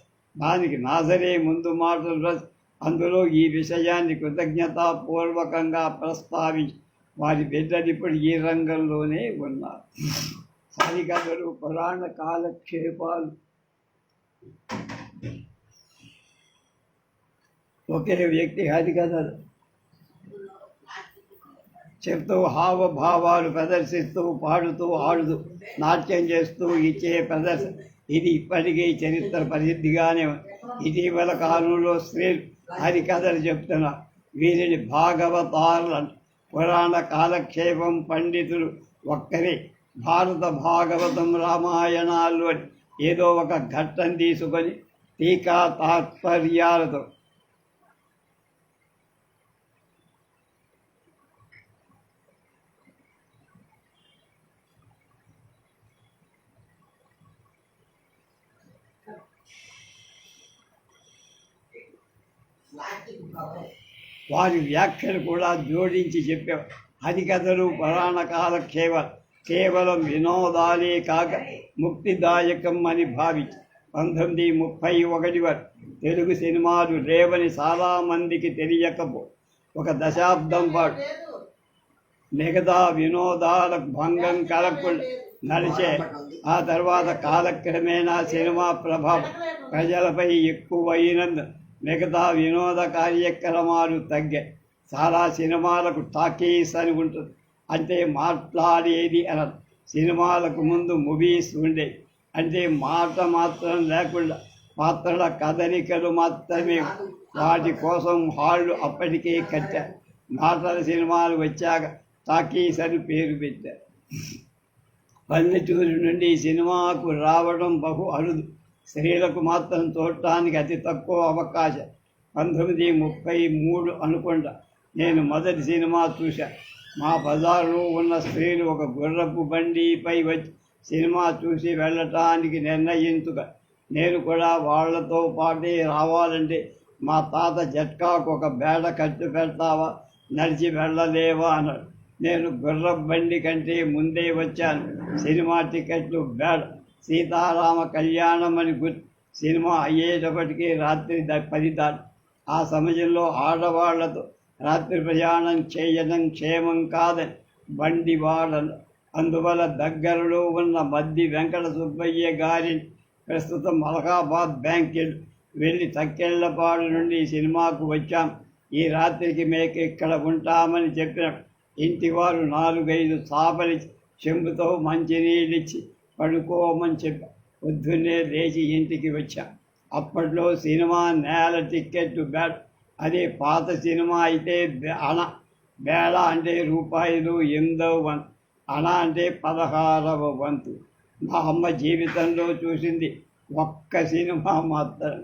[SPEAKER 1] అందులో ఈ విషయాన్ని కృతజ్ఞతాపూర్వకంగా ప్రస్తావించి వారి బిడ్డలు ఇప్పుడు ఈ రంగంలోనే ఉన్నారు. హరికథలు, పురాణ కాలక్షేపాలు ఒకే వ్యక్తి హరికథలు చెప్తూ హావభావాలు ప్రదర్శిస్తూ పాడుతూ ఆడుతూ నాట్యం చేస్తూ ఇచ్చే ప్రదర్శన ఇది ఇప్పటికీ చరిత్ర ప్రసిద్ధిగానే ఉంది. ఇటీవల కాలంలో స్త్రీలు హరికథలు చెప్తున్నారు. వీరిని భాగవతారులు. పురాణ కాలక్షేపం పండితులు ఒక్కరే. భారత భాగవతం, రామాయణాల్లో ఏదో ఒక ఘట్టం తీసుకొని టీకా తాత్పర్యాలతో వారి వ్యాఖ్యలు కూడా జోడించి చెప్పేవారు. హరికథలు, పురాణ కాలక్షేపాలు కేవలం వినోదాలే కాక ముక్తిదాయకం అని భావించి 1931 వరకు తెలుగు సినిమాలు లేవని చాలామందికి తెలియకపో ఒక దశాబ్దం పాటు మిగతా వినోదాలకు భంగం కలగకుండా నడిచే. ఆ తర్వాత కాలక్రమేణా సినిమా ప్రభావం ప్రజలపై ఎక్కువైనందు మిగతా వినోద కార్యక్రమాలు తగ్గాయి. చాలా సినిమాలకు టాకీస్ అని ఉంటుంది, అంటే మాట్లాడేది అనదు. సినిమాలకు ముందు మూవీస్ ఉండేవి, అంటే మాట మాత్రం లేకుండా పాత్రల కదలికలు మాత్రమే. వాటి కోసం హాళ్ళు అప్పటికే కట్టారు. మాటల సినిమాలు వచ్చాక టాకీస్ అని పేరు పెట్టారు. పల్లెటూరు నుండి సినిమాకు రావడం బహు అరుదు. స్త్రీలకు మాత్రం చూడటానికి అతి తక్కువ అవకాశం. 1933 అనుకుంటా నేను మొదటి సినిమా చూశాను. మా బజారులో ఉన్న స్త్రీలు ఒక గుర్రపు బండిపై వచ్చి సినిమా చూసి వెళ్ళటానికి నిర్ణయించుగా నేను కూడా వాళ్లతో పాటే రావాలంటే మా తాత జట్కాకు ఒక బేడ కట్టు పెడతావా, నడిచి వెళ్ళలేవా అన్నాడు. నేను గుర్రపు బండి కంటే ముందే వచ్చాను. సినిమా టికెట్లు బేడ. సీతారామ కళ్యాణం అని సినిమా అయ్యేటప్పటికీ రాత్రి 10 దాటి. ఆ సమయంలో ఆడవాళ్లతో రాత్రి ప్రయాణం చేయడం క్షేమం కాదని బండి వాడను. అందువల్ల దగ్గరలో ఉన్న మద్ది వెంకట సుబ్బయ్య గారిని, ప్రస్తుతం అలహాబాద్ బ్యాంక్ వెళ్ళి తక్కెళ్లపాడు నుండి సినిమాకు వచ్చాం. ఈ రాత్రికి మేకు ఇక్కడ ఉంటామని చెప్పిన ఇంటివారు 4-5 చాపలి చెంబుతో మంచినీళ్ళిచ్చి పడుకోమని చెప్పి పొద్దున్నే లేచి ఇంటికి వచ్చాం. అప్పట్లో సినిమా నేల టికెట్ బేడ. అదే పాత సినిమా అయితే అణ. బేడ అంటే రూపాయలు 8వ వంతు, అణ అంటే 16వ వంతు. మా అమ్మ జీవితంలో చూసింది ఒక్క సినిమా మాత్రం.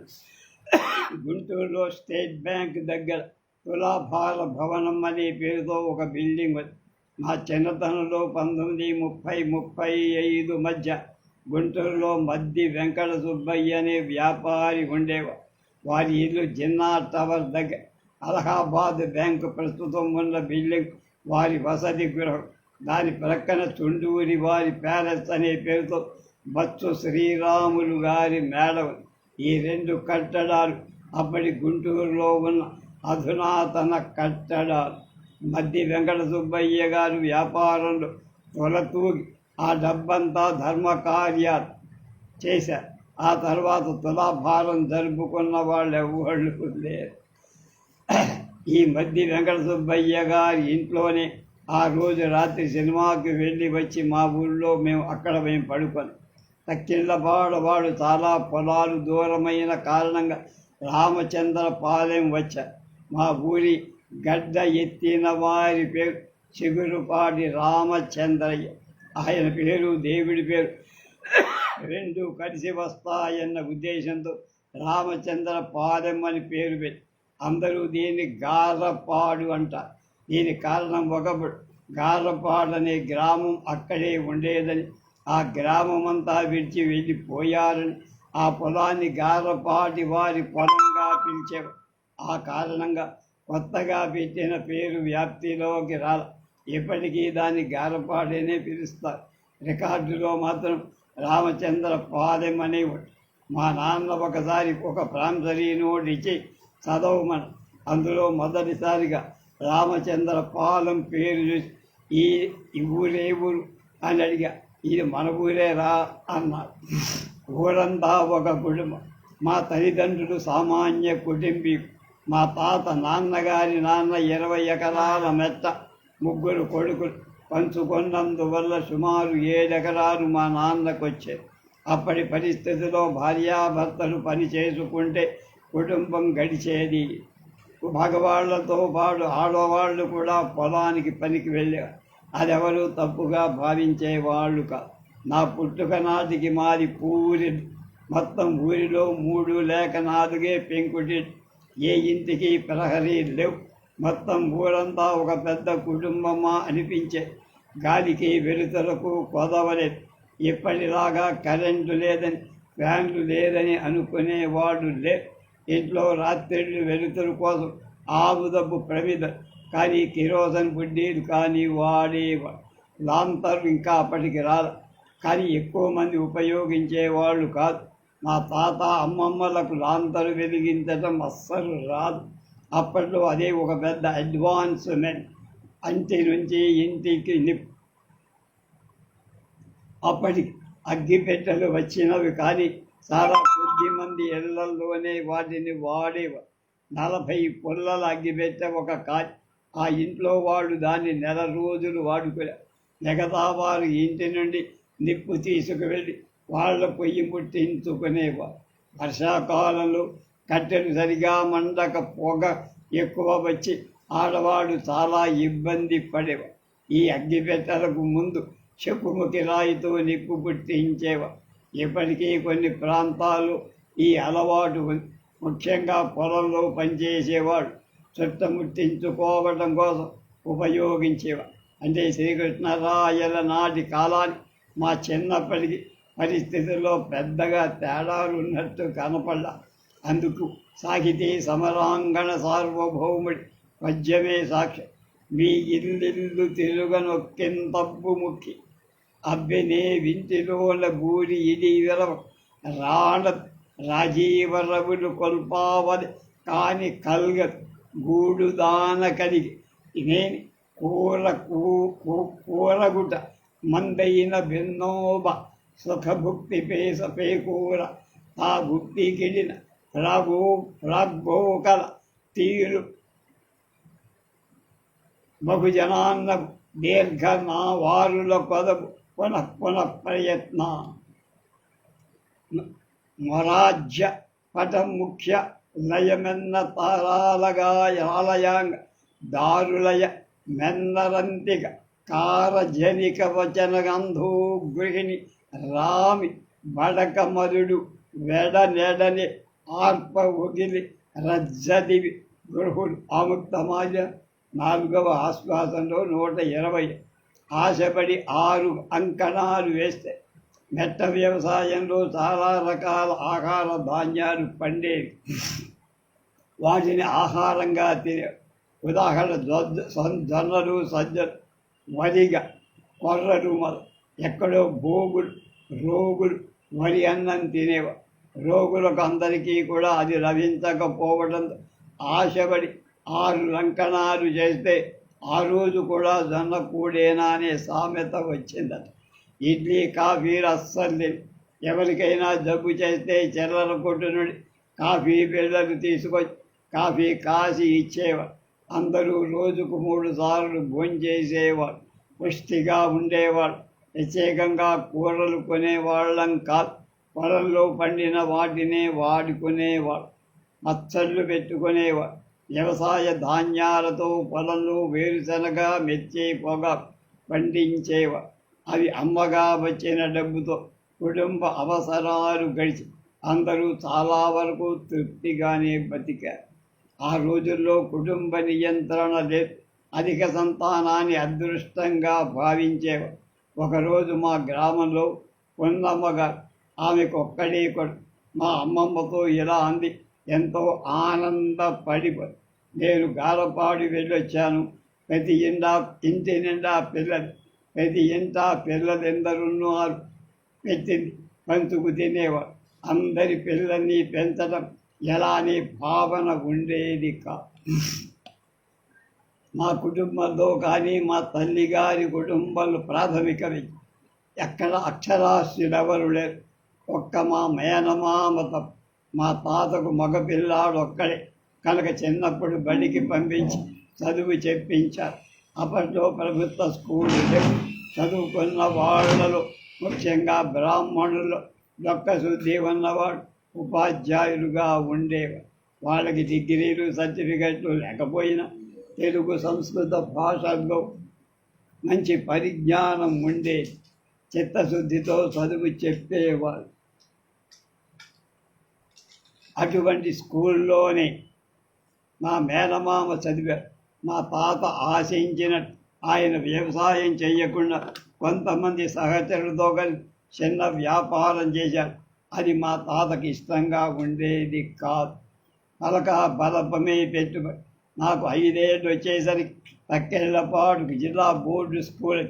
[SPEAKER 1] గుంటూరులో స్టేట్ బ్యాంక్ దగ్గర తులాభార భవనం అనే పేరుతో ఒక బిల్డింగ్. నా చిన్నతనంలో 1930-35 మధ్య గుంటూరులో మద్ది వెంకట సుబ్బయ్య అనే వ్యాపారి ఉండేవారు. వారి ఇల్లు జిన్నా టవర్ దగ్గర. అలహాబాద్ బ్యాంకు ప్రస్తుతం ఉన్న బిల్డింగ్ వారి వసతి గృహం. దాని ప్రక్కన చుండూరి వారి ప్యాలెస్ అనే పేరుతో బచ్చు శ్రీరాములు గారి మేడ. ఈ 2 కట్టడాలు అప్పటి గుంటూరులో ఉన్న అధునాతన కట్టడాలు. మద్ది వెంకట సుబ్బయ్య గారు వ్యాపారంలో తొలతూగి ఆ డబ్బంతా ధర్మకార్యాలు చేశారు. ఆ తర్వాత తులాభారం జరుపుకున్న వాళ్ళు ఎవళ్ళు లేరు. ఈ మద్ది వెంకట సుబ్బయ్య గారి ఇంట్లోనే ఆ రోజు రాత్రి సినిమాకి వెళ్ళి వచ్చి మా ఊళ్ళో మేము పడుకొని తక్కిళ్ళపాడవాడు చాలా పొలాలు దూరమైన కారణంగా రామచంద్రపాలెం వచ్చారు. మా ఊరి గడ్డ ఎత్తిన వారి పేరు చిగురుపాటి రామచంద్రయ్య. ఆయన పేరు, దేవుడి పేరు 2 కలిసి వస్తాయన్న ఉద్దేశంతో రామచంద్రపాలెం అని పేరు పెట్టి అందరూ దీన్ని గారపాడు అంటారు. దీని కారణం ఒకప్పుడు గారపాడు అనే గ్రామం అక్కడే ఉండేదని, ఆ గ్రామమంతా విడిచి వెళ్ళిపోయారని ఆ పొలాన్ని గారపాటి వారి పొలంగా పిలిచేవారు. ఆ కారణంగా కొత్తగా పెట్టిన పేరు వ్యాప్తిలోకి రాల. ఇప్పటికీ దాన్ని గారపాడేనే పిలుస్తారు. రికార్డులో మాత్రం రామచంద్ర పాలెం అనేవాడు. మా నాన్న ఒకసారి ఒక ప్రాంసరీ నోట్ ఇచ్చి చదవమని, అందులో మొదటిసారిగా రామచంద్ర పాలెం పేరు చూసి ఈ ఊరే ఊరు అని అడిగా. ఇది మన ఊరే రా అన్నారు. ఊరంతా ఒక కుటుంబం. మా తల్లిదండ్రులు సామాన్య కుటుంబీకులు. మా తాత నాన్నగారి నాన్న 20 ఎకరాల మెట్ట, 3 కొడుకులు పంచుకున్నందువల్ల సుమారు 7 ఎకరాలు మా నాన్నకు వచ్చేది. అప్పటి పరిస్థితిలో భార్యాభర్తలు పని చేసుకుంటే కుటుంబం గడిచేది. మగవాళ్లతో పాటు ఆడవాళ్ళు కూడా పొలానికి పనికి వెళ్ళేవారు. అదెవరూ తప్పుగా భావించేవాళ్ళు కాదు. నా పుట్టుక నాటికి మాది పూరి. మొత్తం ఊరిలో 3 లేక 4 పెంకుటి. ఏ ఇంటికి ప్రహరీ లేవు. మొత్తం ఊరంతా ఒక పెద్ద కుటుంబమా అనిపించే. గాలికి వెలుతురకు కొదవలేదు. ఇప్పటిలాగా కరెంటు లేదని, ఫ్యాన్లు లేదని అనుకునేవాడు లే. ఇంట్లో రాత్రిళ్ళు వెలుతురు కోసం ఆవుదబ్బు ప్రమిద కానీ కిరోసన్ బుడ్డీలు కానీ వాడేవాడు. లాంతర్లు ఇంకా అప్పటికి రాదు, కానీ ఎక్కువ మంది ఉపయోగించేవాళ్ళు కాదు. మా తాత అమ్మమ్మలకు లాంతరు వెలిగించడం అస్సలు రాదు. అప్పట్లో అదే ఒక పెద్ద అడ్వాన్స్మెంట్. అంటి నుంచి ఇంటికి అప్పటికి అగ్గిపెట్టెలు వచ్చినవి, కానీ చాలా కొద్ది మంది ఇళ్లలోనే వాటిని వాడేవారు. 40 పుల్లల అగ్గిపెట్టె ఒక కాచి. ఆ ఇంట్లో వాళ్ళు దాన్ని నెల రోజులు వాడుకునేవారు. మిగతా వారు ఇంటి నుండి నిప్పు తీసుకువెళ్ళి వాళ్ళ పొయ్యి ముట్టించుకునేవారు. వర్షాకాలంలో కట్టెలు సరిగా మండక పొగ ఎక్కువ వచ్చి ఆడవాడు చాలా ఇబ్బంది పడేవారు. ఈ అగ్గిపెట్టెలకు ముందు చెప్పుముకి రాయితో నిప్పు పుట్టించేవారు. ఇప్పటికీ కొన్ని ప్రాంతాలు ఈ అలవాటు ఉంది. ముఖ్యంగా పొలంలో పనిచేసేవాడు చుట్టముట్టించుకోవడం కోసం ఉపయోగించేవారు. అంటే శ్రీకృష్ణరాయల నాటి కాలాన్ని మా చిన్నప్పటికి పరిస్థితుల్లో పెద్దగా తేడాలు ఉన్నట్టు కనపడ్డా. అందుకు సాహితీ సమరాంగణ సార్వభౌముడి పద్యమే సాక్ష్యం. మీ ఇల్లిల్లు తిరుగనొక్కింతబ్బు ముక్కి అబ్బెనే వింటిలోల గూడి ఇది విరవ రాణ రాజీవరవులు కొల్పావది కాని కల్గ గూడుదాన కలిగి నేను కూరగుట మందైన భిన్నోబ సుఖభుక్తి పేస పేకూర ఆ భుక్తి గిడిన ప్రాగ్భోకల తీరు బహుజనాన్న దీర్ఘ నా వారుల కొదవు పునః ప్రయత్న మొరాజ్య పటం ముఖ్య లయమెన్న తారాలగాయాలయాంగ దారులయ మెన్నరంతిక కారజనిక వచన గంధో గృహిణి రామి బడకమరుడు వెడనెడని ఆర్ప ఉగిలి రజ్జదివి గృహుడు. ఆముక్తమాజ 4వ ఆశ్వాసంలో 120. ఆశపడి 6 అంకణాలు వేస్తే మెట్ట వ్యవసాయంలో చాలా రకాల ఆహార ధాన్యాలు పండేవి. వాటిని ఆహారంగా తినే. ఉదాహరణ జొన్నలు, సజ్జలు, వరిగ, కొర్రలు మొదలు. ఎక్కడో భోగులు, రోగులు వరి అన్నం తినేవారు. రోగులకు అందరికీ కూడా అది లభించకపోవడంతో ఆశపడి 6 లంకణాలు చేస్తే ఆ రోజు కూడా జొన్న కూడేనా అనే సామెత వచ్చిందట. ఇడ్లీ, కాఫీలు అస్సలు లేవు. ఎవరికైనా జబ్బు చేస్తే చిల్లర కొట్టు నుండి కాఫీ బిళ్ళలు తీసుకొచ్చి కాఫీ కాసి ఇచ్చేవారు. అందరూ రోజుకు 3 సార్లు భోంచేసేవారు. పుష్టిగా ఉండేవాడు. ప్రత్యేకంగా కూరలు కొనేవాళ్ళం కాదు. పొలంలో పండిన వాటినే వాడుకునేవాడు. మచ్చళ్ళు పెట్టుకునేవాడు. వ్యవసాయ ధాన్యాలతో పొలంలో వేరుశనగ, మెచ్చి, పొగ పండించేవాడు. అవి అమ్మగా వచ్చిన డబ్బుతో కుటుంబ అవసరాలు గడిచి అందరూ చాలా వరకు తృప్తిగానే బతికారు. ఆ రోజుల్లో కుటుంబ నియంత్రణ లేదు. అధిక సంతానాన్ని అదృష్టంగా భావించేవారు. ఒకరోజు మా గ్రామంలో పొన్నమ్మ గారు, ఆమెకు ఒక్కడే కొడుకు, మా అమ్మమ్మతో ఇలా అంది. ఎంతో ఆనందపడి నేను గాలపాడి వెళ్ళొచ్చాను. ఇంటి నిండా పిల్లలు, ప్రతి ఇంటా పిల్లలు ఎందరున్నారు పెట్టింది పంచుకు తినేవారు. అందరి పిల్లల్ని పెంచడం ఎలా అనే భావన ఉండేది కాదు. మా కుటుంబంలో కానీ మా తల్లిగారి కుటుంబాలు ప్రాథమికవి. ఎక్కడ అక్షరాస్యులెవరు లేరు. ఒక్క మా మేనమామ తప్ప. మా తాతకు మగపిల్లాడు ఒక్కడే కనుక చిన్నప్పుడు బడికి పంపించి చదువు చెప్పించారు. అప్పట్లో ప్రభుత్వ స్కూళ్ళు లేవు. చదువుకున్న వాళ్ళలో ముఖ్యంగా బ్రాహ్మణులు లొక్కశుద్ధి ఉన్నవాడు ఉపాధ్యాయులుగా ఉండేవారు. వాళ్ళకి డిగ్రీలు సర్టిఫికెట్లు లేకపోయినా తెలుగు సంస్కృత భాషల్లో మంచి పరిజ్ఞానం ఉండేది. చిత్తశుద్ధితో చదువు చెప్పేవారు. అటువంటి స్కూల్లోనే మా మేనమామ చదివారు. మా తాత ఆశించినట్టు ఆయన వ్యవసాయం చేయకుండా కొంతమంది సహచరులతో కలిసి చిన్న వ్యాపారం చేశారు. అది మా తాతకి ఇష్టంగా ఉండేది కాదు. పలక బలపమే పెట్టుబడి. నాకు 5 ఏళ్ళు వచ్చేసరికి తక్కెళ్ళపాటు జిల్లా బోర్డు స్కూల్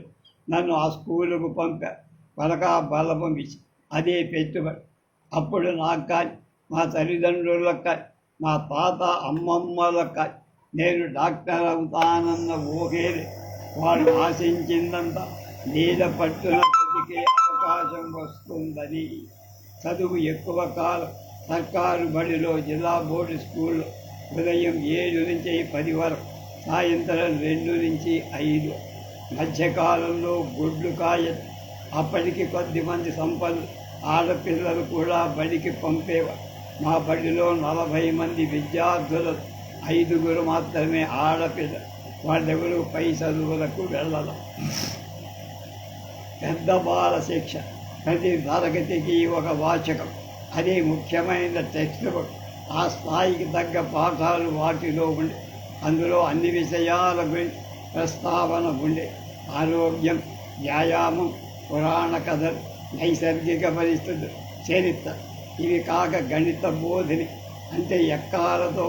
[SPEAKER 1] నన్ను ఆ స్కూలుకు పంపారు. పలక బలపం ఇచ్చి అదే పెట్టుబడి. అప్పుడు నాకు కానీ మా తల్లిదండ్రులకు కానీ మా తాత అమ్మమ్మలకు కానీ నేను డాక్టర్ అవుతానన్న ఊహేది. వాళ్ళు ఆశించిందంతా నీడ పట్టున బతికే అవకాశం వస్తుందని. చదువు ఎక్కువ కాలం సర్కారు బడిలో జిల్లా బోర్డు స్కూల్లో ఉదయం 7 నుంచి 10 వరకు, సాయంత్రం 2 నుంచి 5. మధ్యకాలంలో గుడ్లు కాయలు. అప్పటికి కొద్దిమంది సంపన్నులు ఆడపిల్లలు కూడా బడికి పంపేవారు. మా బడిలో 40 మంది విద్యార్థులు, 5 మాత్రమే ఆడపిల్లలు. వాళ్ళెవరూ పై చదువులకు వెళ్ళాలి. పెద్ద బాల శిక్ష. ప్రతి తరగతికి ఒక వాచకం, అదే ముఖ్యమైన టెక్స్ట్ బుక్. ఆ స్థాయికి తగ్గ పాఠాలు వాటిలో ఉండే. అందులో అన్ని విషయాల గురించి ప్రస్తావన ఉండే. ఆరోగ్యం, వ్యాయామం, పురాణ కథలు, నైసర్గిక పరిస్థితులు, చరిత్ర. ఇవి కాక గణిత బోధిని, అంటే ఎక్కాలతో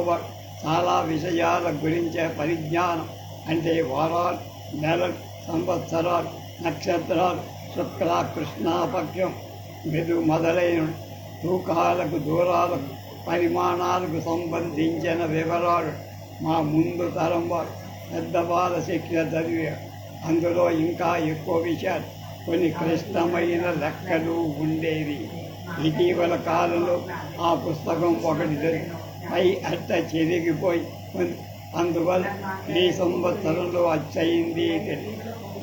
[SPEAKER 1] చాలా విషయాల గురించే పరిజ్ఞానం. అంటే వారాలు, నెలలు, సంవత్సరాలు, నక్షత్రాలు, శుక్ల కృష్ణాపక్షం, మెదు మొదలైన తూకాలకు, దూరాలకు, పరిమాణాలకు సంబంధించిన వివరాలు మా ముందు తరం వారు పెద్ద బాల శిక్ష చదివారు. అందులో ఇంకా ఎక్కువ విషయాలు, కొన్ని క్లిష్టమైన లెక్కలు ఉండేవి. ఇటీవల కాలంలో ఆ పుస్తకం ఒకటి జరిగి పై అట్ట చెరిగిపోయి అందువల్ల ఈ సంవత్సరంలో అచ్చయింది.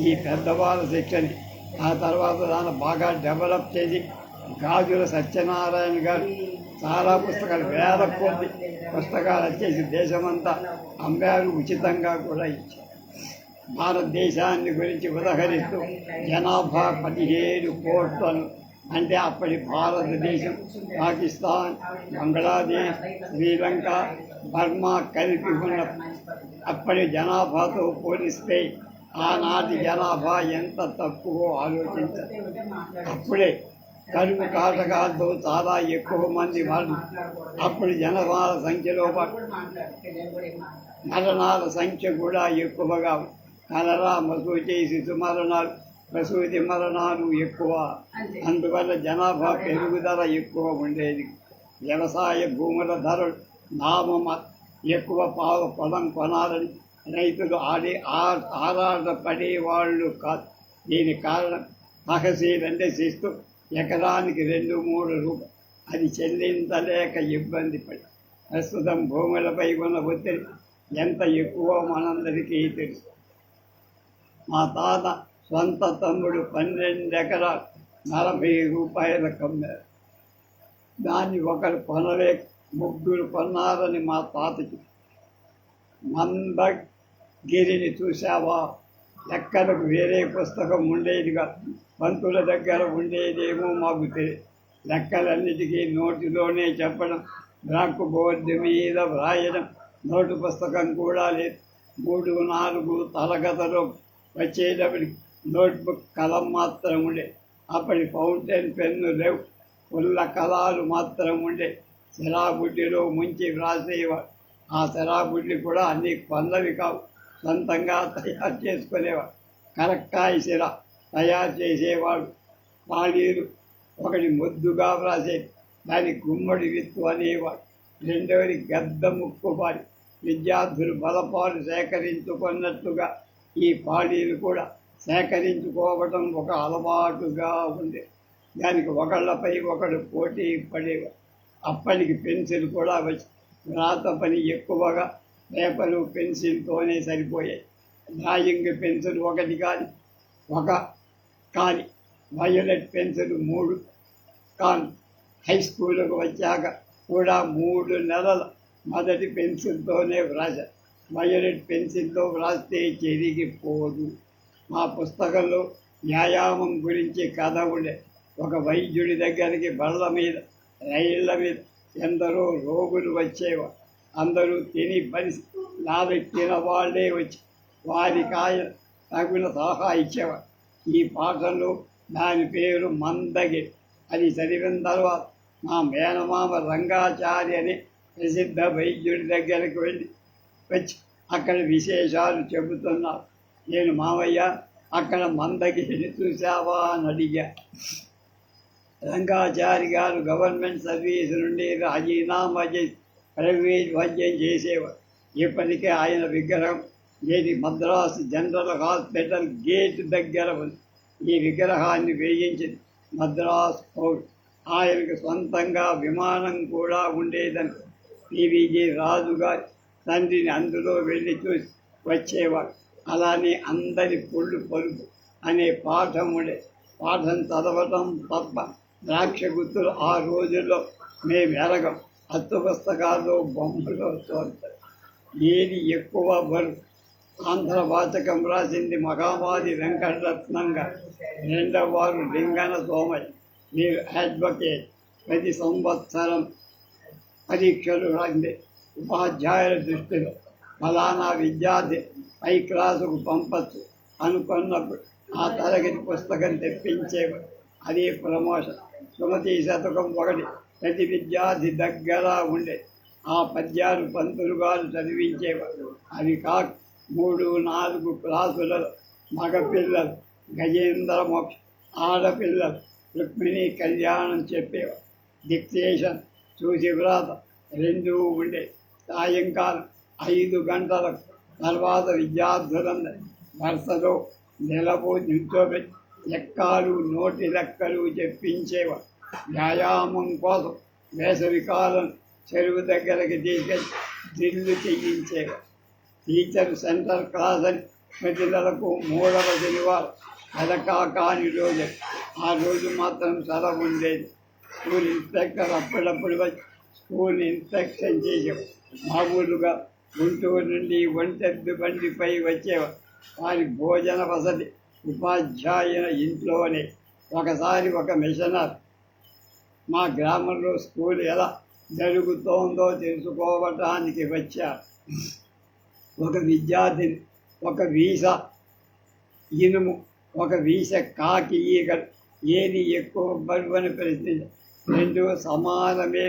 [SPEAKER 1] ఈ పెద్దవాళ్ళ శిక్షని ఆ తర్వాత దాన్ని బాగా డెవలప్ చేసి గాజుల సత్యనారాయణ గారు చాలా పుస్తకాలు, వేల కొద్ది పుస్తకాలు వచ్చేసి దేశమంతా అమ్మారు. ఉచితంగా కూడా ఇచ్చారు. భారతదేశాన్ని గురించి ఉదహరిస్తూ జనాభా 17 కోట్లను, అంటే అప్పటి భారతదేశం, పాకిస్తాన్, బంగ్లాదేశ్, శ్రీలంక, బర్మా కలిపి ఉన్న అప్పటి జనాభాతో పోలిస్తే ఆనాటి జనాభా ఎంత తక్కువ ఆలోచించారు. అప్పుడే కరువు కాటకాలతో చాలా ఎక్కువ మంది అప్పుడు జనాభాల సంఖ్యలో మరణాల సంఖ్య కూడా ఎక్కువగా. కలరా, మసూచి, శిశు మరణాలు, ప్రసూతి మరణాలు ఎక్కువ. అందువల్ల జనాభా పెరుగుదల ఎక్కువ ఉండేది. వ్యవసాయ భూముల ధరలు నామమ ఎక్కువ. పొలం కొనాలని రైతులు ఆరాటపడేవాళ్ళు కాదు. దీని కారణం తహసీల్ అంటే శిస్తు ఎకరానికి 2-3 రూపాయలు. అది చెల్లించలేక ఇబ్బంది పడి ప్రస్తుతం భూములపై ఉన్న ఒత్తిడి ఎంత ఎక్కువ మనందరికీ తెలుసు. మా తాత సొంత తమ్ముడు 12 ఎకరాలు 40 రూపాయలకు అమ్మారు. దాన్ని ఒకరు కొనలేక 3 కొన్నారని మా తాతకి. మందగిరిని చూసావా? లెక్కలకు వేరే పుస్తకం ఉండేదిగా, పంతుల దగ్గర ఉండేదేమో మాకు తెలియదు. లెక్కలన్నిటికీ నోటిలోనే చెప్పడం, బ్లాక్ బోర్డు మీద వ్రాయడం. నోటు పుస్తకం కూడా లేదు. 3-4 తరగతిలో వచ్చేటప్పటికి నోట్బుక్ కలం మాత్రం ఉండే. అప్పటి ఫౌంటైన్ పెన్ను లేవు, పుల్ల కలాలు మాత్రం ఉండే. సిరాబుడ్డిలో ముంచి వ్రాసేవాడు. ఆ సిరాబుడ్డి కూడా అన్ని కొన్నవి కావు, సొంతంగా తయారు చేసుకునేవాడు. కరక్కాయ సిర తయారు చేసేవాడు. పాళీలు ఒకటి ముద్దుగా వ్రాసేది, దాని గుమ్మడి విత్తు అనేవాడు. రెండవది గద్ద ముక్కుపాడి. విద్యార్థులు బలపాలు సేకరించుకున్నట్టుగా ఈ పాళీలు కూడా సేకరించుకోవటం ఒక అలవాటుగా ఉంది. దానికి ఒకళ్ళపై ఒకడు పోటీ పడేవారు. అప్పటికి పెన్సిల్ కూడా వచ్చి వ్రాత పని ఎక్కువగా పేపరు పెన్సిల్తోనే సరిపోయాయి. డ్రాయింగ్ పెన్సిల్ కానీ వయోలెట్ పెన్సిల్ 3 కానీ హై స్కూల్కి వచ్చాక కూడా 3 నెలల మొదటి పెన్సిల్తోనే వ్రాశారు. వయోలెట్ పెన్సిల్తో వ్రాస్తే చెరిగిపోదు. మా పుస్తకంలో వ్యాయామం గురించి కథ ఉండే. ఒక వైద్యుడి దగ్గరికి బళ్ళ మీద, రైళ్ల మీద ఎందరో రోగులు వచ్చేవారు. అందరూ తిని బలిసి లావెక్కిన వాళ్ళే వచ్చి వారికి ఆయన తగిన సలహా ఇచ్చేవారు. ఈ పాఠంలో దాని పేరు మందగిరి. అది చదివిన తర్వాత మా మేనమామ రంగాచారి అనే ప్రసిద్ధ వైద్యుడి దగ్గరికి వచ్చి అక్కడ విశేషాలు చెబుతున్నారు. నేను మామయ్య అక్కడ మందగిరిని చూసావా అని అడిగా. రంగాచారి గారు గవర్నమెంట్ సర్వీస్ నుండి రాజీనామా చేసి ప్రైవేట్ వైద్యం చేసేవారు. ఇప్పటికే ఆయన విగ్రహం ఏది మద్రాసు జనరల్ హాస్పిటల్ గేట్ దగ్గర ఉంది. ఈ విగ్రహాన్ని వేయించింది మద్రాసు పౌరు. ఆయనకు సొంతంగా విమానం కూడా ఉండేదని పివిజి రాజు గారి తండ్రిని అందులో వెళ్ళి చూసి వచ్చేవాడు. అలానే అందరి పొళ్ళు పలుపు అనే పాఠం ఉండే. పాఠం చదవటం తప్ప ద్రాక్ష గుర్తులు ఆ రోజుల్లో మేము ఎరగం. హస్తు పుస్తకాల్లో బొమ్మలో చూస్తారు. ఏది ఎక్కువ బరువు? ఆంధ్ర వాచకం రాసింది మహామాది వెంకటరత్నంగా, రెండవ వారు లింగన సోమయ్య. మీరు అడ్వకేట్. ప్రతి సంవత్సరం పరీక్షలు రాంది. ఉపాధ్యాయుల దృష్టిలో ఫలానా విద్యార్థి పై క్లాసుకు పంపచ్చు అనుకున్నప్పుడు ఆ తరగతి పుస్తకం తెప్పించేవారు. అదే ప్రమోషన్. సుమతి శతకం 1 ప్రతి విద్యార్థి దగ్గర ఉండే. ఆ పద్యాలు పంతులు గారు చదివించేవారు. అవి కాక 3-4 క్లాసులలో మగపిల్లలు గజేంద్ర మోక్ష, ఆడపిల్లలు రుక్మిణి కళ్యాణం చెప్పేవారు. డిక్టేషన్, చూసి వ్రాత 2 ఉండే. సాయంకాలం 5 గంటలకు తర్వాత విద్యార్థులందరూ వరుసలో నిల్చోబెట్టి లెక్కలు, నోటి లెక్కలు చెప్పించేవారు. వ్యాయామం కోసం వేసవికాలం చెరువు దగ్గరికి తీసుకెళ్ళి డ్రిల్లు చేయించేవారు. టీచర్ సెంటర్ క్లాస్ అని పిల్లలకు 3వ శనివారం వెనకా కాని రోజు. ఆ రోజు మాత్రం సెలవు ఉండేది. స్కూల్ ఇన్స్పెక్టర్ అప్పుడప్పుడు వచ్చి స్కూల్ని ఇన్స్పెక్షన్ చేసేవారు. మామూలుగా గుంటూరు నుండి ఒంటెద్దు బండిపై వచ్చేవారు. వారి భోజన వసతి ఉపాధ్యాయుల ఇంట్లోనే. ఒకసారి ఒక మిషనర్ మా గ్రామంలో స్కూల్ ఎలా జరుగుతోందో తెలుసుకోవటానికి వచ్చారు. ఒక విద్యార్థిని ఒక వీస ఇనుము, ఒక వీస కాకి ఈగలు ఏది ఎక్కువ బరువని ప్రశ్నించారు. 2 సమానమే.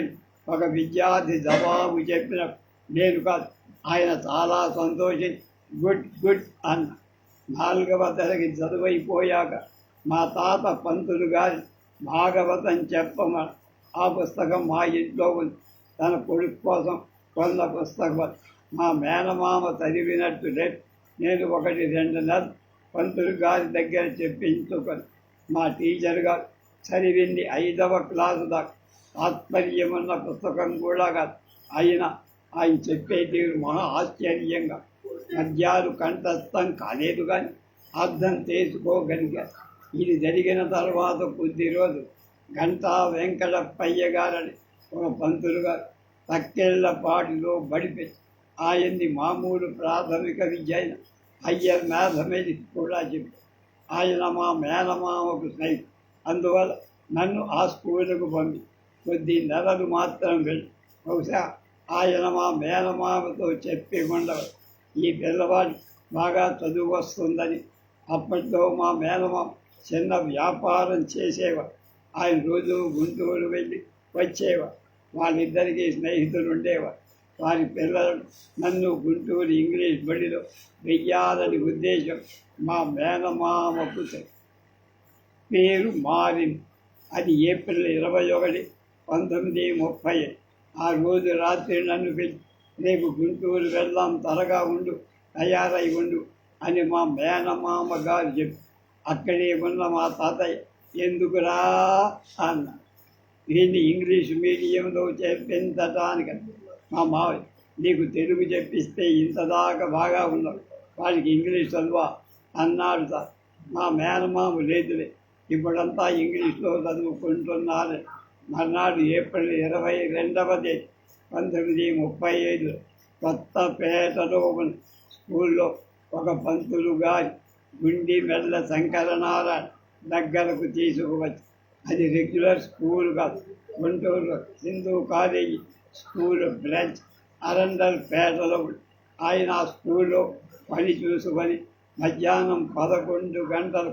[SPEAKER 1] ఒక విద్యార్థి జవాబు చెప్పిన నేను కాదు. ఆయన చాలా సంతోషించి గుడ్ గుడ్ అన్న. 4వ తరగతి చదువైపోయాక మా తాత పంతులు గారి భాగవతం చెప్పమని ఆ పుస్తకం మా ఇంట్లో ఉంది. తన కొడుకు కోసం కొన్న పుస్తకం. మా మేనమామ చదివినట్టు లేదు. నేను 1-2 నెలలు పంతులు గారి దగ్గర చెప్పించుకొని మా టీచర్ గారు చదివింది 5వ క్లాసు దాకా. తాత్పర్యమున్న పుస్తకం కూడా కాదు. అయినా ఆయన చెప్పేది మహా ఆశ్చర్యంగా. పద్యాలు కంఠస్థం కాలేదు కానీ అర్థం చేసుకోగలిగారు. ఇది జరిగిన తర్వాత కొద్ది రోజులు గంటా వెంకటప్పయ్య గారని ఒక పంతులు గారు తక్కెళ్ళపాటిలో బడిపెట్టి ఆయన్ని మామూలు ప్రాథమిక విద్య అయిన హయ్యర్ మ్యాథమెటిక్స్ కూడా చెప్పారు. ఆయన మా మేనమామకు స్నేహితుడు. అందువల్ల నన్ను ఆ స్కూలుకు పంపి కొద్ది నెలలు మాత్రం వెళ్ళి బహుశా ఆయన మా మేనమామతో చెప్పి ఉండవు, ఈ పిల్లవాడు బాగా చదువు వస్తుందని అప్పట్లో మా మేనమామ చిన్న వ్యాపారం చేసేవారు. ఆయన రోజు గుంటూరు వెళ్ళి వచ్చేవారు. వాళ్ళిద్దరికీ స్నేహితులు ఉండేవారు. వారి పిల్లలు నన్ను గుంటూరు ఇంగ్లీష్ బడిలో వెయ్యాలని ఉద్దేశం మా మేనమామకు పేరు మారింది. అది ఏప్రిల్ 21, 1930. ఆ రోజు రాత్రి నన్ను పిలిచి, రేపు గుంటూరు వెళ్దాం, త్వరగా ఉండు, తయారై ఉండు అని మా మేనమామ గారు చెప్పి అక్కడే ఉన్న మా తాతయ్య ఎందుకురా అన్న. దీన్ని ఇంగ్లీష్ మీడియంలో చెప్పించటానికి మా మావయ్య, నీకు తెలుగు చెప్పిస్తే ఇంతదాకా బాగా ఉన్నావు, వాడికి ఇంగ్లీష్ చదువా అన్నాడు సార్. మా మేనమామ లేదులే, ఇప్పుడంతా ఇంగ్లీష్లో చదువుకుంటున్నారు. మర్నాడు ఏప్రిల్ 22, 1935 కొత్తపేటలో ఉన్న స్కూల్లో ఒక పంతులు గారి గుండి మెల్ల శంకరనారాయణ దగ్గరకు తీసుకువచ్చి, అది రెగ్యులర్ స్కూల్ కాదు, గుంటూరులో హిందూ కాలేజీ స్కూల్ బ్రాంచ్ అరండల్పేటలో. ఆయన ఆ స్కూల్లో పని చూసుకొని మధ్యాహ్నం 11 గంటలు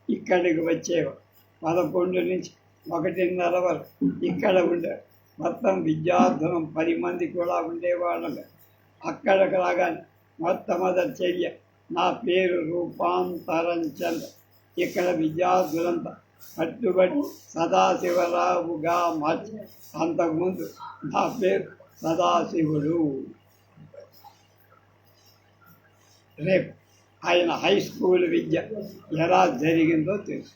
[SPEAKER 1] ఇక్కడికి వచ్చేవారు. 11 నుంచి 1:30 వరకు ఇక్కడ ఉండేవారు. మొత్తం విద్యార్థులం 10 మంది కూడా ఉండేవాళ్ళం. అక్కడికి రాగానే మొట్టమొదటి చర్య నా పేరు రూపాంతరం చంద్ర. ఇక్కడ విద్యార్థులంతా కట్టుబడి సదాశివరావుగా మార్చి, అంతకుముందు నా పేరు సదాశివుడు. రేపు ఆయన హై స్కూల్ విద్య ఎలా జరిగిందో తెలుసు.